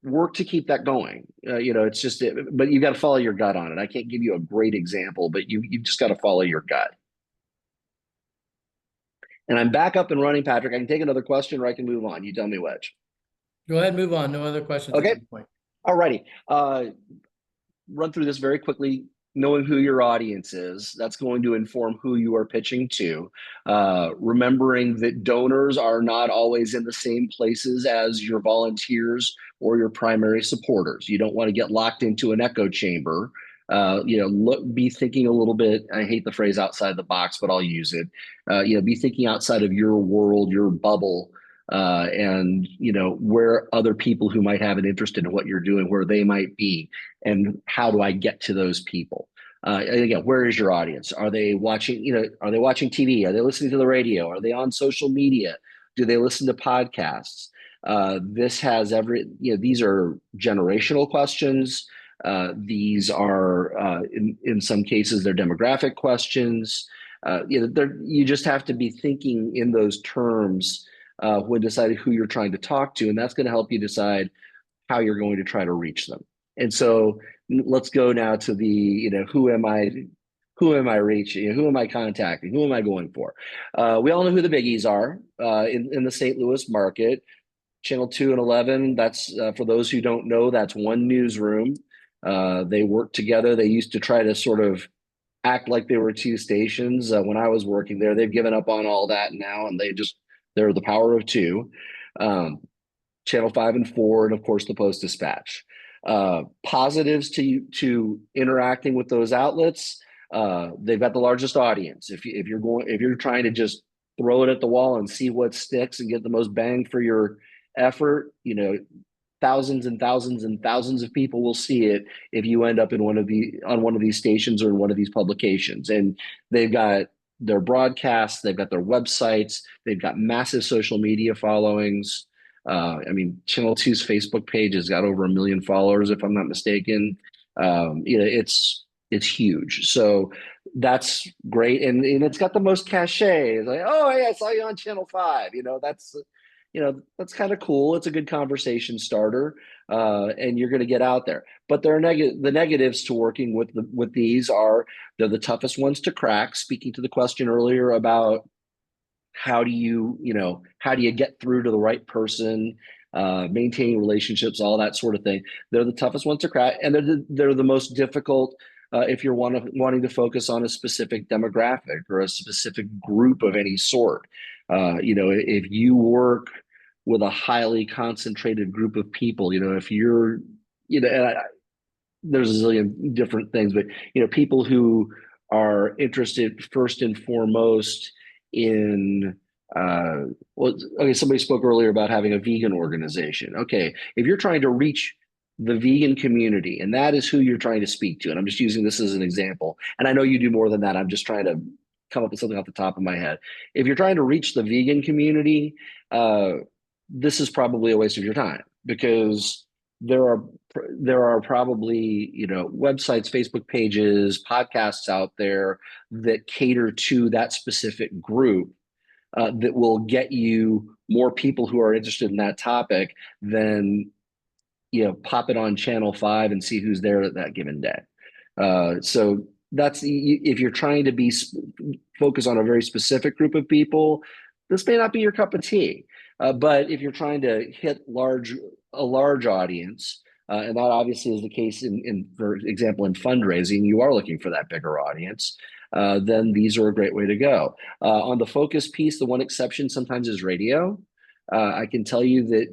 work to keep that going. It's just, but you got to follow your gut on it. I can't give you a great example, but you just got to follow your gut. And I'm back up and running, Patrick. I can take another question or I can move on. You tell me which. Go ahead, move on. No other questions Okay. at this point. All righty. Run through this very quickly. Knowing who your audience is, that's going to inform who you are pitching to. Remembering that donors are not always in the same places as your volunteers or your primary supporters. You don't want to get locked into an echo chamber. Be thinking a little bit. I hate the phrase outside the box, but I'll use it. Be thinking outside of your world, your bubble, and where other people who might have an interest in what you're doing, where they might be, and how do I get to those people? And again, where is your audience? Are they watching? Are they watching TV? Are they listening to the radio? Are they on social media? Do they listen to podcasts? This has these are generational questions. These are, in some cases, they're demographic questions. You just have to be thinking in those terms when deciding who you're trying to talk to, and that's going to help you decide how you're going to try to reach them. And so let's go now to the, who am I reaching? Who am I contacting? Who am I going for? We all know who the biggies are in the St. Louis market. Channel 2 and 11, that's for those who don't know, that's one newsroom. They work together. They used to try to sort of act like they were two stations when I was working there. They've given up on all that now, and they're the power of two. Channel 5 and 4, and of course the Post-Dispatch. Positives to interacting with those outlets, they've got the largest audience. If you're trying to just throw it at the wall and see what sticks and get the most bang for your effort, thousands and thousands and thousands of people will see it if you end up on one of these stations or in one of these publications. And they've got their broadcasts, they've got their websites, they've got massive social media followings. Channel 2's Facebook page has got over 1 million followers, if I'm not mistaken. It's huge. So that's great. And it's got the most cachet. It's like, oh, hey, I saw you on Channel 5. That's kind of cool. It's a good conversation starter, and you're going to get out there. But there are the negatives to working with these are they're the toughest ones to crack. Speaking to the question earlier about how do you get through to the right person, maintaining relationships, all that sort of thing. They're the toughest ones to crack, and they're the most difficult if you're wanting to focus on a specific demographic or a specific group of any sort. If you work with a highly concentrated group of people, if you're, there's a zillion different things, but people who are interested first and foremost in somebody spoke earlier about having a vegan organization. Okay, if you're trying to reach the vegan community and that is who you're trying to speak to, and I'm just using this as an example, and I know you do more than that, I'm just trying to come up with something off the top of my head. If you're trying to reach the vegan community, this is probably a waste of your time, because there are probably websites, Facebook pages, podcasts out there that cater to that specific group that will get you more people who are interested in that topic than pop it on channel 5 and see who's there at that given day. So that's if you're trying to be focus on a very specific group of people, this may not be your cup of tea. But if you're trying to hit a large audience, and that obviously is the case for example, in fundraising, you are looking for that bigger audience, then these are a great way to go. On the focus piece, the one exception sometimes is radio. I can tell you that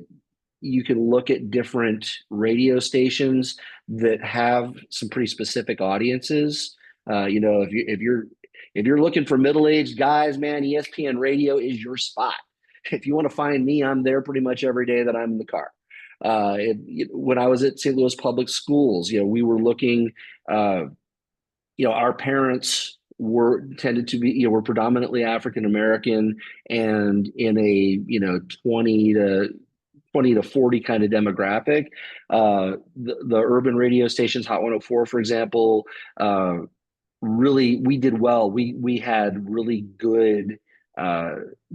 you can look at different radio stations that have some pretty specific audiences. If you're looking for middle-aged guys, man, ESPN radio is your spot. If you want to find me, I'm there pretty much every day that I'm in the car. When I was at St. Louis Public Schools, we were looking. Our parents were predominantly African American, and in a 20 to 40 kind of demographic. The urban radio stations, Hot 104, for example, really, we did well. We had really good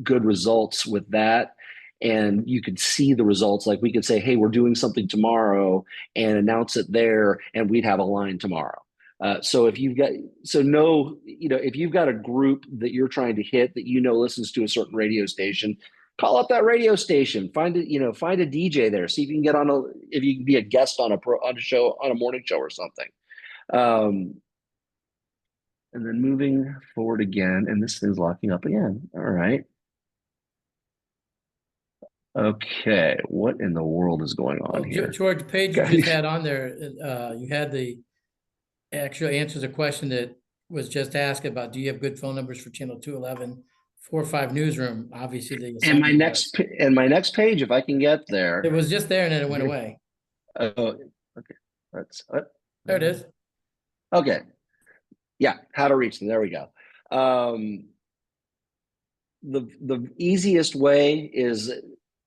results with that. And you could see the results. Like we could say, hey, we're doing something tomorrow and announce it there, and we'd have a line tomorrow. So if you've got a group that you're trying to hit that listens to a certain radio station, call up that radio station. Find a DJ there. See if you can get if you can be a guest on a show, on a morning show or something. And then moving forward again, and this thing's locking up again. All right. Okay, what in the world is going on here? George, the page you just had on there, you had the actual answers a question that was just asked about, do you have good phone numbers for channel 211, 45 newsroom? Obviously, and my next page, if I can get there. It was just there and then it went away. Oh, okay. There it is. Okay. Yeah, how to reach them. There we go. The easiest way is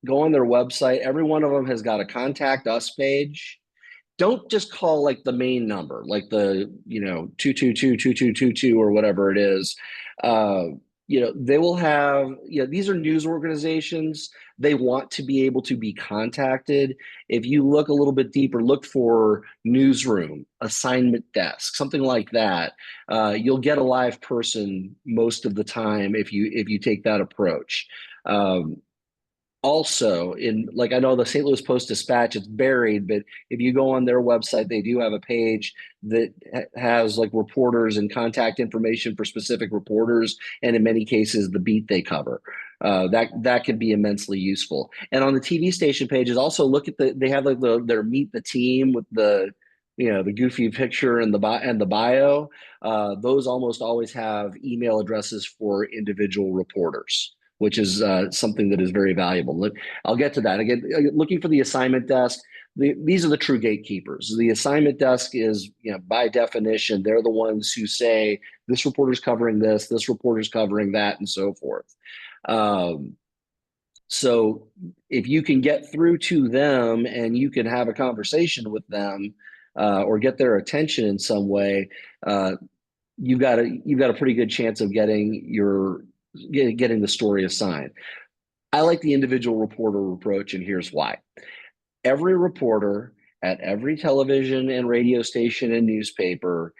go on their website. Every one of them has got a contact us page. Don't just call like the main number, like the 222-2222 or whatever it is. They will have, these are news organizations. They want to be able to be contacted. If you look a little bit deeper, look for newsroom, assignment desk, something like that. You'll get a live person most of the time if you take that approach. Also, I know the St. Louis Post-Dispatch, it's buried, but if you go on their website, they do have a page that has like reporters and contact information for specific reporters, and in many cases, the beat they cover. That can be immensely useful. And on the TV station pages, also look at they have like their meet the team with the goofy picture and the bio. Those almost always have email addresses for individual reporters, which is something that is very valuable. I'll get to that. Again, looking for the assignment desk, these are the true gatekeepers. The assignment desk is, by definition, they're the ones who say, this reporter's covering this reporter's covering that, and so forth. So if you can get through to them and you can have a conversation with them or get their attention in some way, you've got a pretty good chance of getting the story assigned. I like the individual reporter approach, and here's why. Every reporter at every television and radio station and newspaper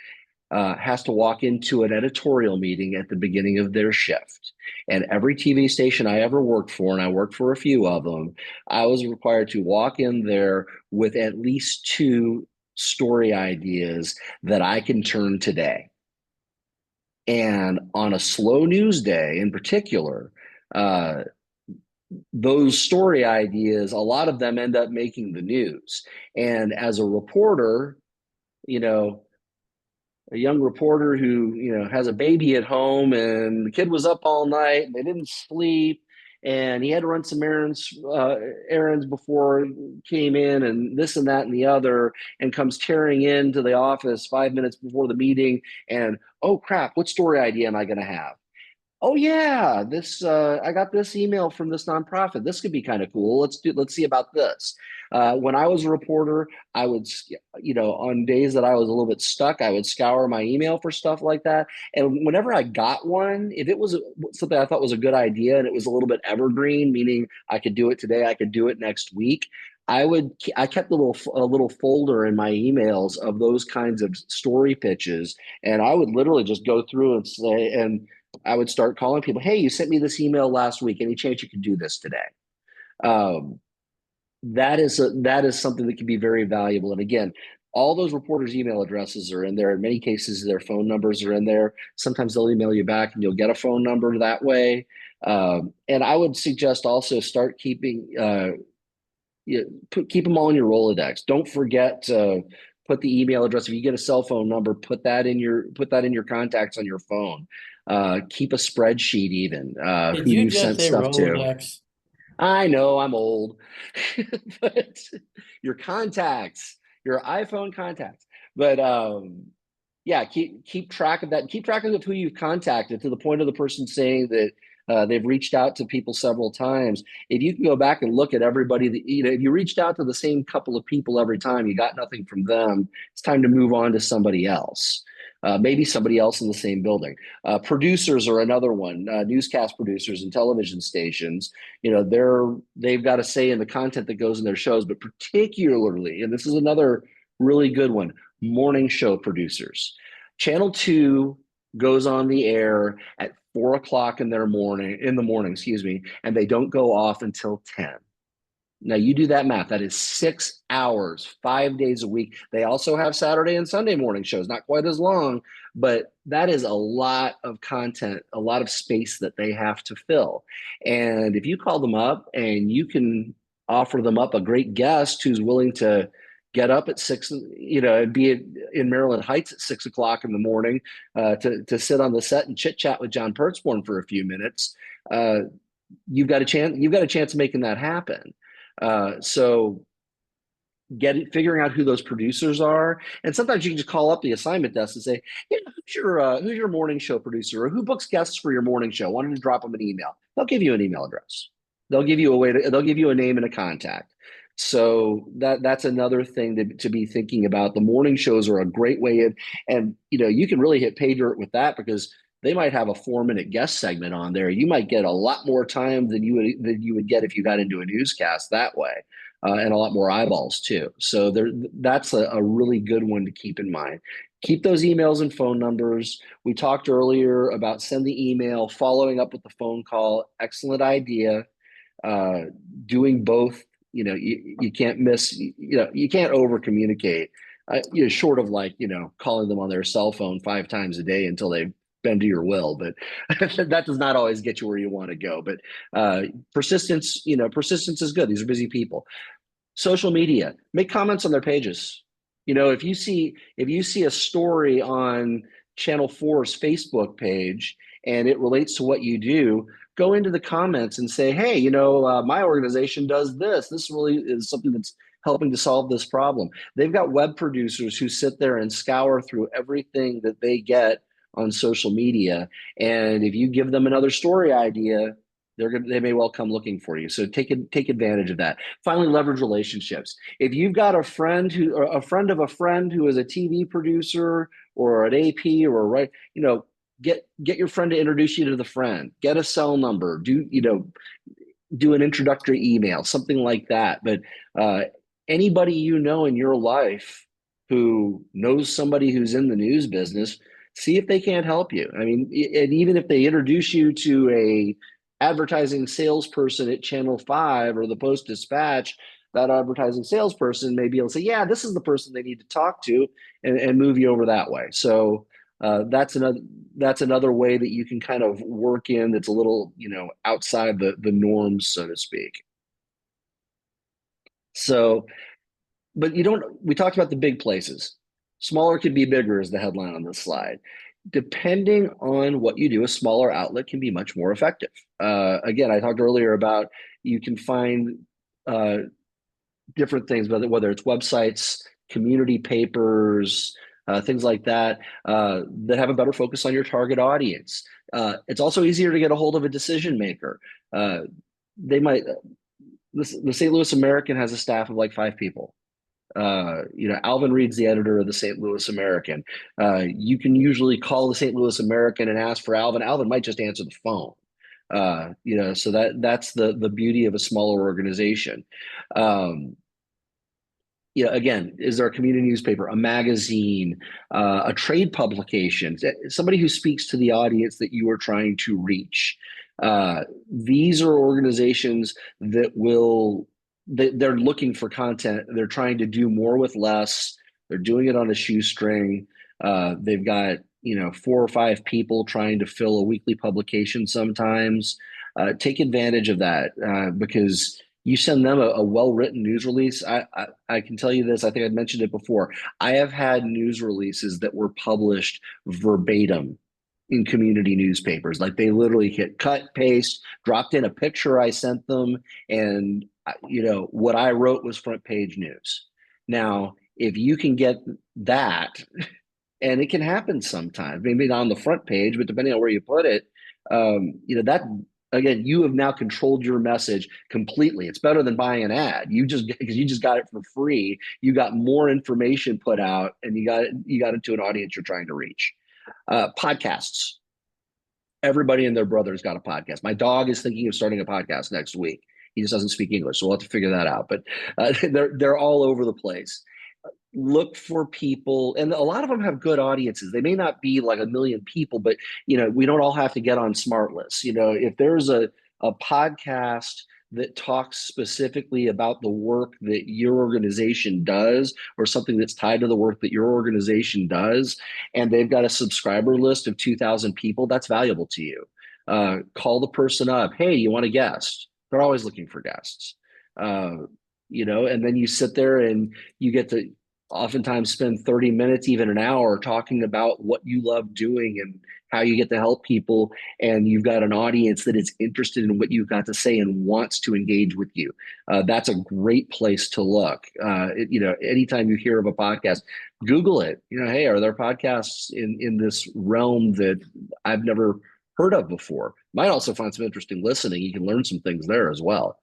has to walk into an editorial meeting at the beginning of their shift. And every TV station I ever worked for, and I worked for a few of them, I was required to walk in there with at least 2 story ideas that I can turn today. And on a slow news day in particular, those story ideas, a lot of them end up making the news. And as a reporter, a young reporter who, has a baby at home and the kid was up all night and they didn't sleep and he had to run some errands before he came in and this and that and the other, and comes tearing into the office 5 minutes before the meeting and, oh crap, what story idea am I going to have? Oh yeah, I got this email from this nonprofit. This could be kind of cool. Let's see about this. When I was a reporter, I would, on days that I was a little bit stuck, I would scour my email for stuff like that. And whenever I got one, if it was something I thought was a good idea and it was a little bit evergreen, meaning I could do it today, I could do it next week, I kept a little folder in my emails of those kinds of story pitches, and I would literally just go through and say, and I would start calling people, hey, you sent me this email last week. Any chance you could do this today? Um, that is something that can be very valuable. And again, all those reporters' email addresses are in there. In many cases, their phone numbers are in there. Sometimes they'll email you back, and you'll get a phone number that way. And I would suggest also start keeping keep them all in your Rolodex. Don't forget to put the email address. If you get a cell phone number, put that in your contacts on your phone. Keep a spreadsheet even Did who you you've just sent say stuff to. Rolodex? I know I'm old, but your contacts, your iPhone contacts. But yeah, keep track of that. And keep track of who you've contacted to the point of the person saying that they've reached out to people several times. If you can go back and look at everybody that, if you reached out to the same couple of people every time, you got nothing from them, it's time to move on to somebody else. Maybe somebody else in the same building. Producers are another one. Newscast producers and television stations. They've got a say in the content that goes in their shows, but particularly, and this is another really good one, morning show producers. Channel 2 goes on the air at 4 o'clock in the morning, excuse me, and they don't go off until 10. Now you do that math. That is 6 hours, 5 days a week. They also have Saturday and Sunday morning shows, not quite as long, but that is a lot of content, a lot of space that they have to fill. And if you call them up and you can offer them up a great guest who's willing to get up at 6, and be in Maryland Heights at 6 o'clock in the morning to sit on the set and chit chat with John Pertzborn for a few minutes, you've got a chance. You've got a chance of making that happen. So figuring out who those producers are, and sometimes you can just call up the assignment desk and say, who's your morning show producer, or who books guests for your morning show? Why don't you drop them an email? They'll give you an email address. They'll give you a name and a contact. So that's another thing to be thinking about. The morning shows are a great way in, and you can really hit pay dirt with that, because they might have a 4-minute guest segment on there. You might get a lot more time than you would get if you got into a newscast that way, and a lot more eyeballs too. So that's a really good one to keep in mind. Keep those emails and phone numbers. We talked earlier about send the email, following up with the phone call. Excellent idea. Doing both. You can't miss. You can't over communicate. Short of calling them on their cell phone 5 times a day until they bend to your will, but that does not always get you where you want to go. But persistence is good. These are busy people. Social media, make comments on their pages. If you see a story on Channel 4's Facebook page and it relates to what you do, go into the comments and say, hey, my organization does this. This really is something that's helping to solve this problem. They've got web producers who sit there and scour through everything that they get on social media. And if you give them another story idea, they may well come looking for you. So take advantage of that. Finally, leverage relationships. If you've got a friend of a friend who is a TV producer or an AP or get your friend to introduce you to the friend. Get a cell number. Do an introductory email, something like that. But anybody in your life who knows somebody who's in the news business, see if they can't help you. I mean, and even if they introduce you to a advertising salesperson at Channel 5 or the Post Dispatch, that advertising salesperson may be able to say, yeah, this is the person they need to talk to, and move you over that way. So that's another way that you can kind of work in that's a little, outside the norms, so to speak. So, but we talked about the big places. Smaller could be bigger is the headline on this slide. Depending on what you do, a smaller outlet can be much more effective. Again, I talked earlier about you can find different things, whether it's websites, community papers, things like that, that have a better focus on your target audience. It's also easier to get a hold of a decision maker. The St. Louis American has a staff of like 5 people. Alvin Reed's the editor of the St. Louis American. You can usually call the St. Louis American and ask for Alvin. Alvin might just answer the phone. So that's the beauty of a smaller organization. again, is there a community newspaper, a magazine, a trade publication, somebody who speaks to the audience that you are trying to reach? These are organizations that they're looking for content. They're trying to do more with less. They're doing it on a shoestring. They've got 4 or 5 people trying to fill a weekly publication sometimes. Take advantage of that because you send them a well-written news release. I can tell you this. I think I mentioned it before. I have had news releases that were published verbatim in community newspapers. Like they literally hit cut, paste, dropped in a picture I sent them, and what I wrote was front page news. Now, if you can get that, and it can happen sometimes, maybe not on the front page, but depending on where you put it, that again, you have now controlled your message completely. It's better than buying an ad. Because you just got it for free. You got more information put out, and you got it to an audience you're trying to reach. Podcasts. Everybody and their brother's got a podcast. My dog is thinking of starting a podcast next week. He just doesn't speak English, so we'll have to figure that out. But they're all over the place. Look for people, and a lot of them have good audiences. They may not be like 1 million people, but we don't all have to get on smart lists. If there's a podcast that talks specifically about the work that your organization does, or something that's tied to the work that your organization does, and they've got a subscriber list of 2,000 people, that's valuable to you. Call the person up. Hey, you want a guest? They're always looking for guests. And then you sit there and you get to oftentimes spend 30 minutes, even an hour, talking about what you love doing and how you get to help people. And you've got an audience that is interested in what you've got to say and wants to engage with you. That's a great place to look. Anytime you hear of a podcast, Google it. Hey, are there podcasts in this realm that I've never heard of before? Might also find some interesting listening. You can learn some things there as well.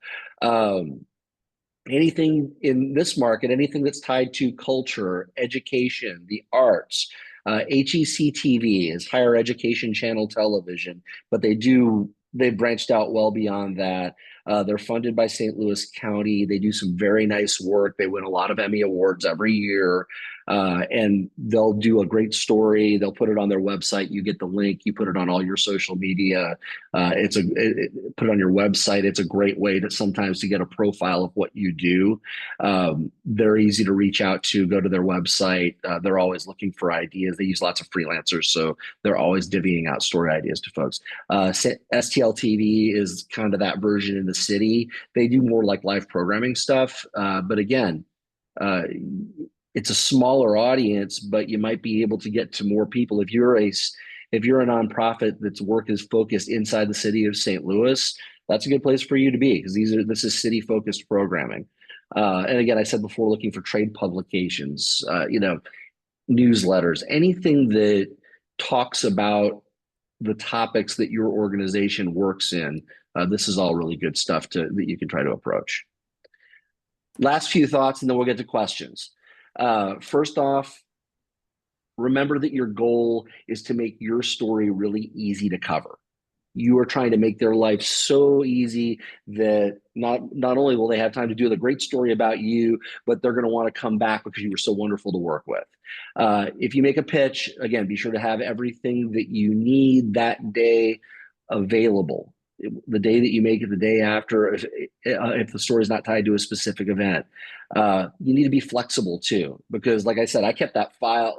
Anything in this market, anything that's tied to culture, education, the arts. HECTV is higher education channel television, but they've branched out well beyond that. They're funded by St. Louis County. They do some very nice work. They win a lot of Emmy Awards every year. And they'll do a great story. They'll put it on their website. You get the link. You put it on all your social media. Put it on your website. It's a great way to sometimes to get a profile of what you do. They're easy to reach out to. Go to their website. They're always looking for ideas. They use lots of freelancers, so they're always divvying out story ideas to folks. STL TV is kind of that version in the city. They do more like live programming stuff, but again, it's a smaller audience, but you might be able to get to more people. If you're a nonprofit that's work is focused inside the city of St. Louis, that's a good place for you to be, because this is city focused programming. And again, I said before, looking for trade publications, newsletters, anything that talks about the topics that your organization works in. This is all really good stuff that you can try to approach. Last few thoughts, and then we'll get to questions. First off, remember that your goal is to make your story really easy to cover. You are trying to make their life so easy that not only will they have time to do the great story about you, but they're going to want to come back because you were so wonderful to work with. If you make a pitch, again, be sure to have everything that you need that day available. The day that you make it, the day after, if the story is not tied to a specific event. You need to be flexible too, because like I said, I kept that file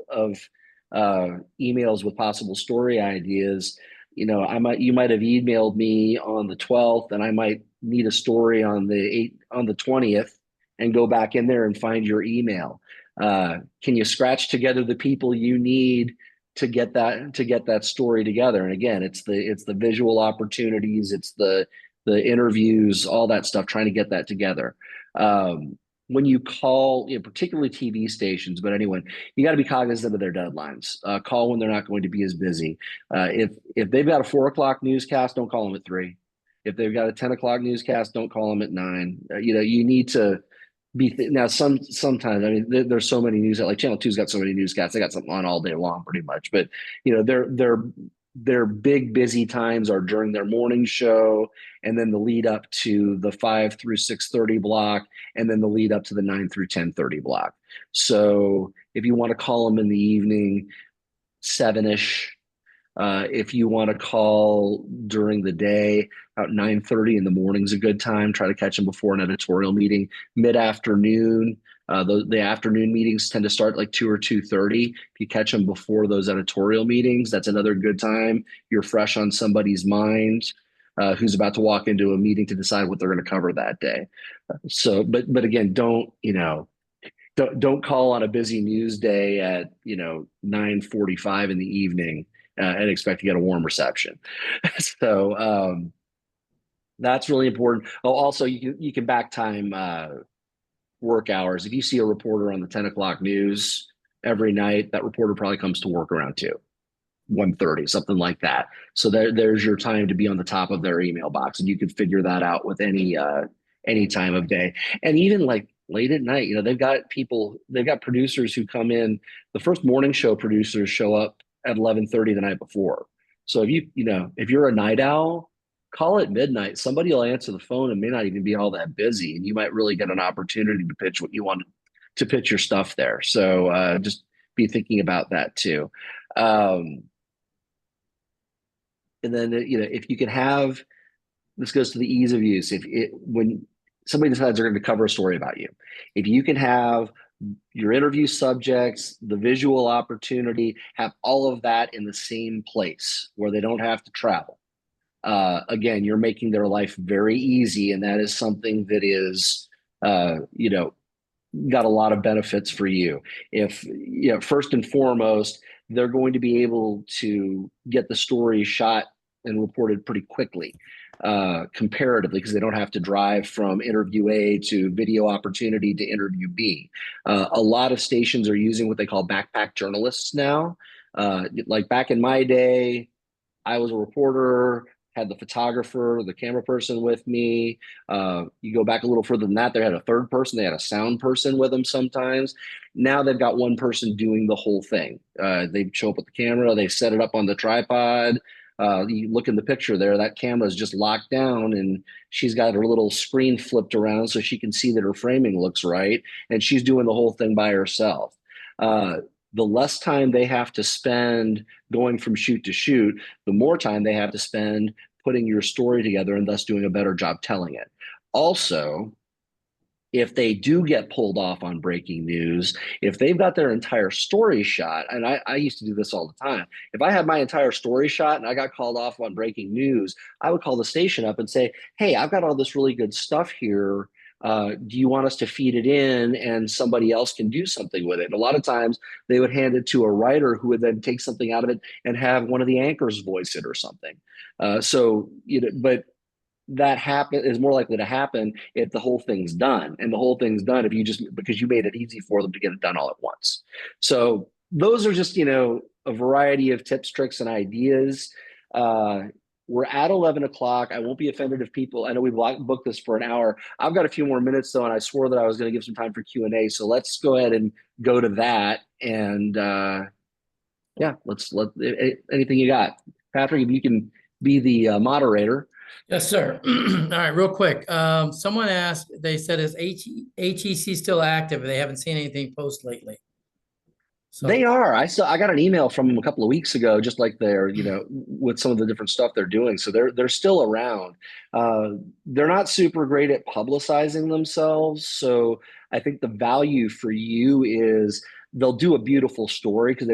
of emails with possible story ideas. You might have emailed me on the 12th, and I might need a story on the 20th, and go back in there and find your email. Can you scratch together the people you need to get that story together? And again, it's the visual opportunities, it's the interviews, all that stuff, trying to get that together. When you call, particularly TV stations, but anyone, you got to be cognizant of their deadlines. Call when they're not going to be as busy. If they've got a 4:00 newscast, don't call them at 3. If they've got a 10:00 newscast, don't call them at 9. You need to be now. Sometimes, I mean, there's so many news, like Channel 2's got so many newscasts. They got something on all day long, pretty much. But they're their big busy times are during their morning show, and then the lead up to the 5 through 6:30 block, and then the lead up to the 9 through 10:30 block. So if you want to call them in the evening, 7-ish. If you want to call during the day, about 9:30 in the morning is a good time. Try to catch them before an editorial meeting. Mid-afternoon, the afternoon meetings tend to start like 2 or 2:30. If you catch them before those editorial meetings, that's another good time. You're fresh on somebody's mind who's about to walk into a meeting to decide what they're going to cover that day. So, but again, don't call on a busy news day at 9:45 in the evening and expect to get a warm reception. So that's really important. Oh, also, you can back time work hours. If you see a reporter on the 10 o'clock news every night, that reporter probably comes to work around 1:30, something like that. So there's your time to be on the top of their email box, and you can figure that out with any time of day. And even like late at night, they've got producers who come in. The first morning show producers show up at 11:30 the night before. So if you're a night owl, call it midnight. Somebody will answer the phone and may not even be all that busy, and you might really get an opportunity to pitch what you want to pitch your stuff there. So just be thinking about that too. And then if you can have, this goes to the ease of use. When somebody decides they're going to cover a story about you, if you can have your interview subjects, the visual opportunity, have all of that in the same place where they don't have to travel. Again, you're making their life very easy, and that is something that is, got a lot of benefits for you. If first and foremost, they're going to be able to get the story shot and reported pretty quickly, comparatively, because they don't have to drive from interview A to video opportunity to interview B. A lot of stations are using what they call backpack journalists now. Like back in my day, I was a reporter, had the photographer, the camera person with me. You go back a little further than that, they had a third person. They had a sound person with them sometimes. Now they've got one person doing the whole thing. They show up with the camera, they set it up on the tripod. You look in the picture there, that camera is just locked down, and she's got her little screen flipped around so she can see that her framing looks right. And she's doing the whole thing by herself. The less time they have to spend going from shoot to shoot, the more time they have to spend putting your story together and thus doing a better job telling it. Also, if they do get pulled off on breaking news, if they've got their entire story shot, and I used to do this all the time. If I had my entire story shot and I got called off on breaking news, I would call the station up and say, hey, I've got all this really good stuff here. Do you want us to feed it in and somebody else can do something with it? And a lot of times they would hand it to a writer who would then take something out of it and have one of the anchors voice it or something. But that is more likely to happen if the whole thing's done. And the whole thing's done because you made it easy for them to get it done all at once. So those are just, a variety of tips, tricks, and ideas. We're at 11 o'clock. I won't be offended if people, I know we booked this for an hour. I've got a few more minutes though, and I swore that I was going to give some time for Q&A. So let's go ahead and go to that. And anything you got. Patrick, if you can be the moderator. Yes, sir. All right, real quick. Someone asked, they said, is HEC still active? They haven't seen anything post lately. So they are. I got an email from them a couple of weeks ago, just like they're, with some of the different stuff they're doing. So they're still around. They're not super great at publicizing themselves. So I think the value for you is they'll do a beautiful story because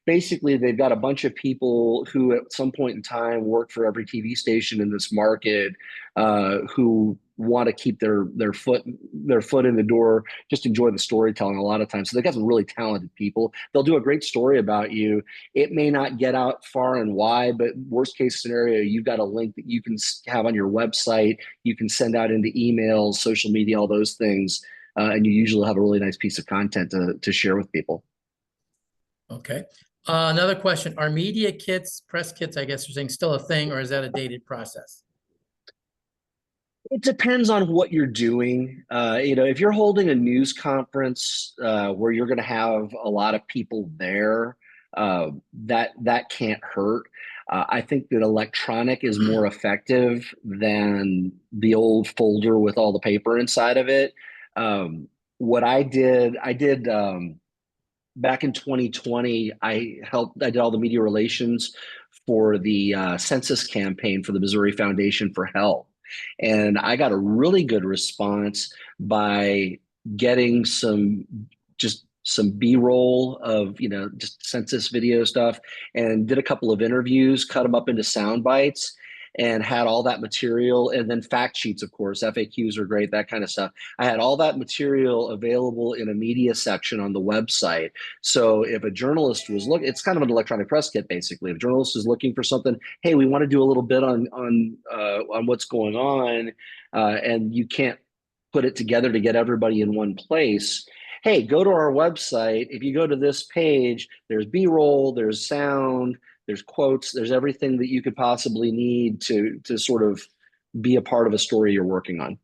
basically they've got a bunch of people who at some point in time work for every TV station in this market, who want to keep their foot in the door, just enjoy the storytelling a lot of times. So they've got some really talented people. They'll do a great story about you. It may not get out far and wide, but worst case scenario, you've got a link that you can have on your website. You can send out into emails, social media, all those things. And you usually have a really nice piece of content to share with people. Okay. Another question. Are media kits, press kits, I guess you're saying, still a thing, or is that a dated process? It depends on what you're doing. If you're holding a news conference where you're going to have a lot of people there, that can't hurt. I think that electronic is more effective than the old folder with all the paper inside of it. What I did back in 2020, I did all the media relations for the census campaign for the Missouri Foundation for Health. And I got a really good response by getting some B-roll of, just census video stuff, and did a couple of interviews, cut them up into sound bites, and had all that material, and then fact sheets, of course. FAQs are great, that kind of stuff. I had all that material available in a media section on the website. So if a journalist was looking, it's kind of an electronic press kit, basically. If a journalist is looking for something, hey, we want to do a little bit on what's going on, and you can't put it together to get everybody in one place. Hey, go to our website. If you go to this page, there's B-roll, there's sound, there's quotes, there's everything that you could possibly need to sort of be a part of a story you're working on.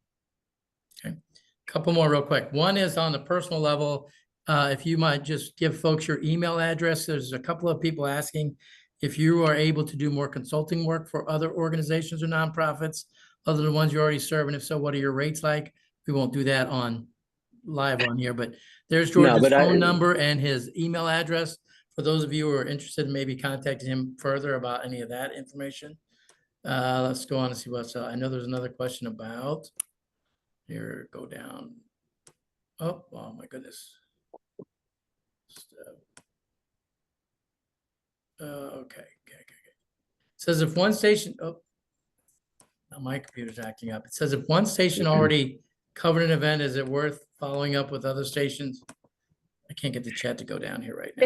Okay, a couple more real quick. One is on the personal level. If you might just give folks your email address. There's a couple of people asking if you are able to do more consulting work for other organizations or nonprofits other than the ones you already serve, and if so, what are your rates like? We won't do that on live on here, but there's George's phone number and his email address for those of you who are interested in maybe contacting him further about any of that information. Let's go on and see what's I know there's another question about here. Go down. Oh my goodness. Okay. It says if one station, now my computer's acting up. It says if one station already covered an event, is it worth following up with other stations? I can't get the chat to go down here right now.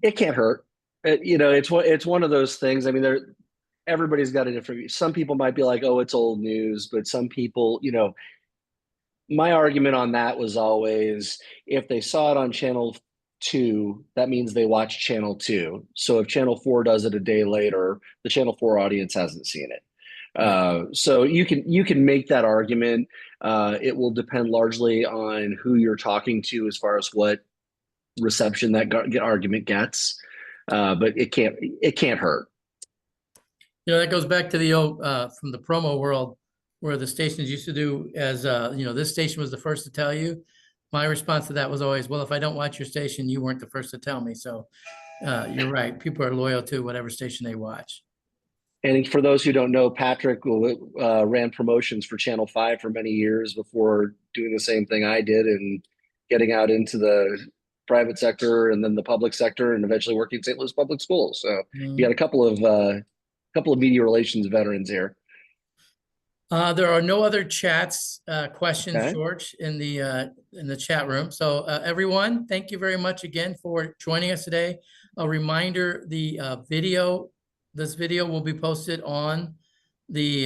It can't hurt. It's one of those things. I mean, everybody's got a different. Some people might be like, oh, it's old news, but some people, my argument on that was always, if they saw it on channel 2, that means they watched channel 2. So if channel 4 does it a day later, the channel 4 audience hasn't seen it. So you can make that argument. It will depend largely on who you're talking to as far as what reception that argument gets, but it can't hurt. That goes back to the old from the promo world, where the stations used to do as this station was the first to tell you. My response to that was always, well, if I don't watch your station, you weren't the first to tell me. So you're right. People are loyal to whatever station they watch. And for those who don't know, Patrick ran promotions for Channel 5 for many years before doing the same thing I did and getting out into the private sector and then the public sector and eventually working in St. Louis public schools. So you got a couple of media relations veterans here. There are no other chats, questions, Okay. George, in the chat room. So everyone, thank you very much again for joining us today. A reminder, this video will be posted on the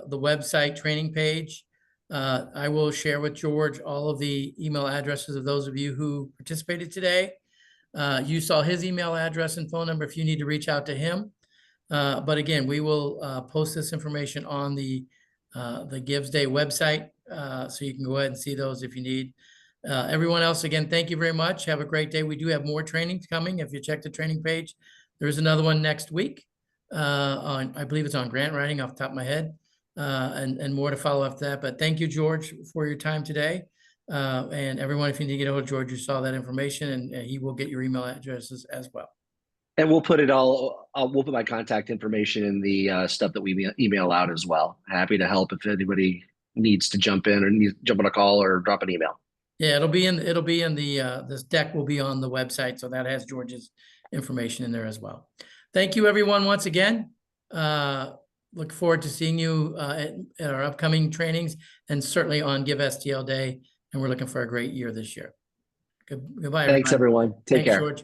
website training page. I will share with George all of the email addresses of those of you who participated today. You saw his email address and phone number if you need to reach out to him. But again, we will post this information on the Gives Day website, so you can go ahead and see those if you need. Everyone else, again, thank you very much. Have a great day. We do have more trainings coming. If you check the training page, there's another one next week. I believe it's on grant writing off the top of my head, and more to follow after that. But thank you, George, for your time today. And everyone, if you need to get hold of George, you saw that information, and he will get your email addresses as well. And we'll put we'll put my contact information in the stuff that we email out as well. Happy to help if anybody needs to jump in or needs to jump on a call or drop an email. Yeah, it'll be in the this deck will be on the website, so that has George's information in there as well. Thank you, everyone, once again. Look forward to seeing you at our upcoming trainings and certainly on Give STL Day. And we're looking for a great year this year. Goodbye, everybody. Thanks, everyone. Take care. George.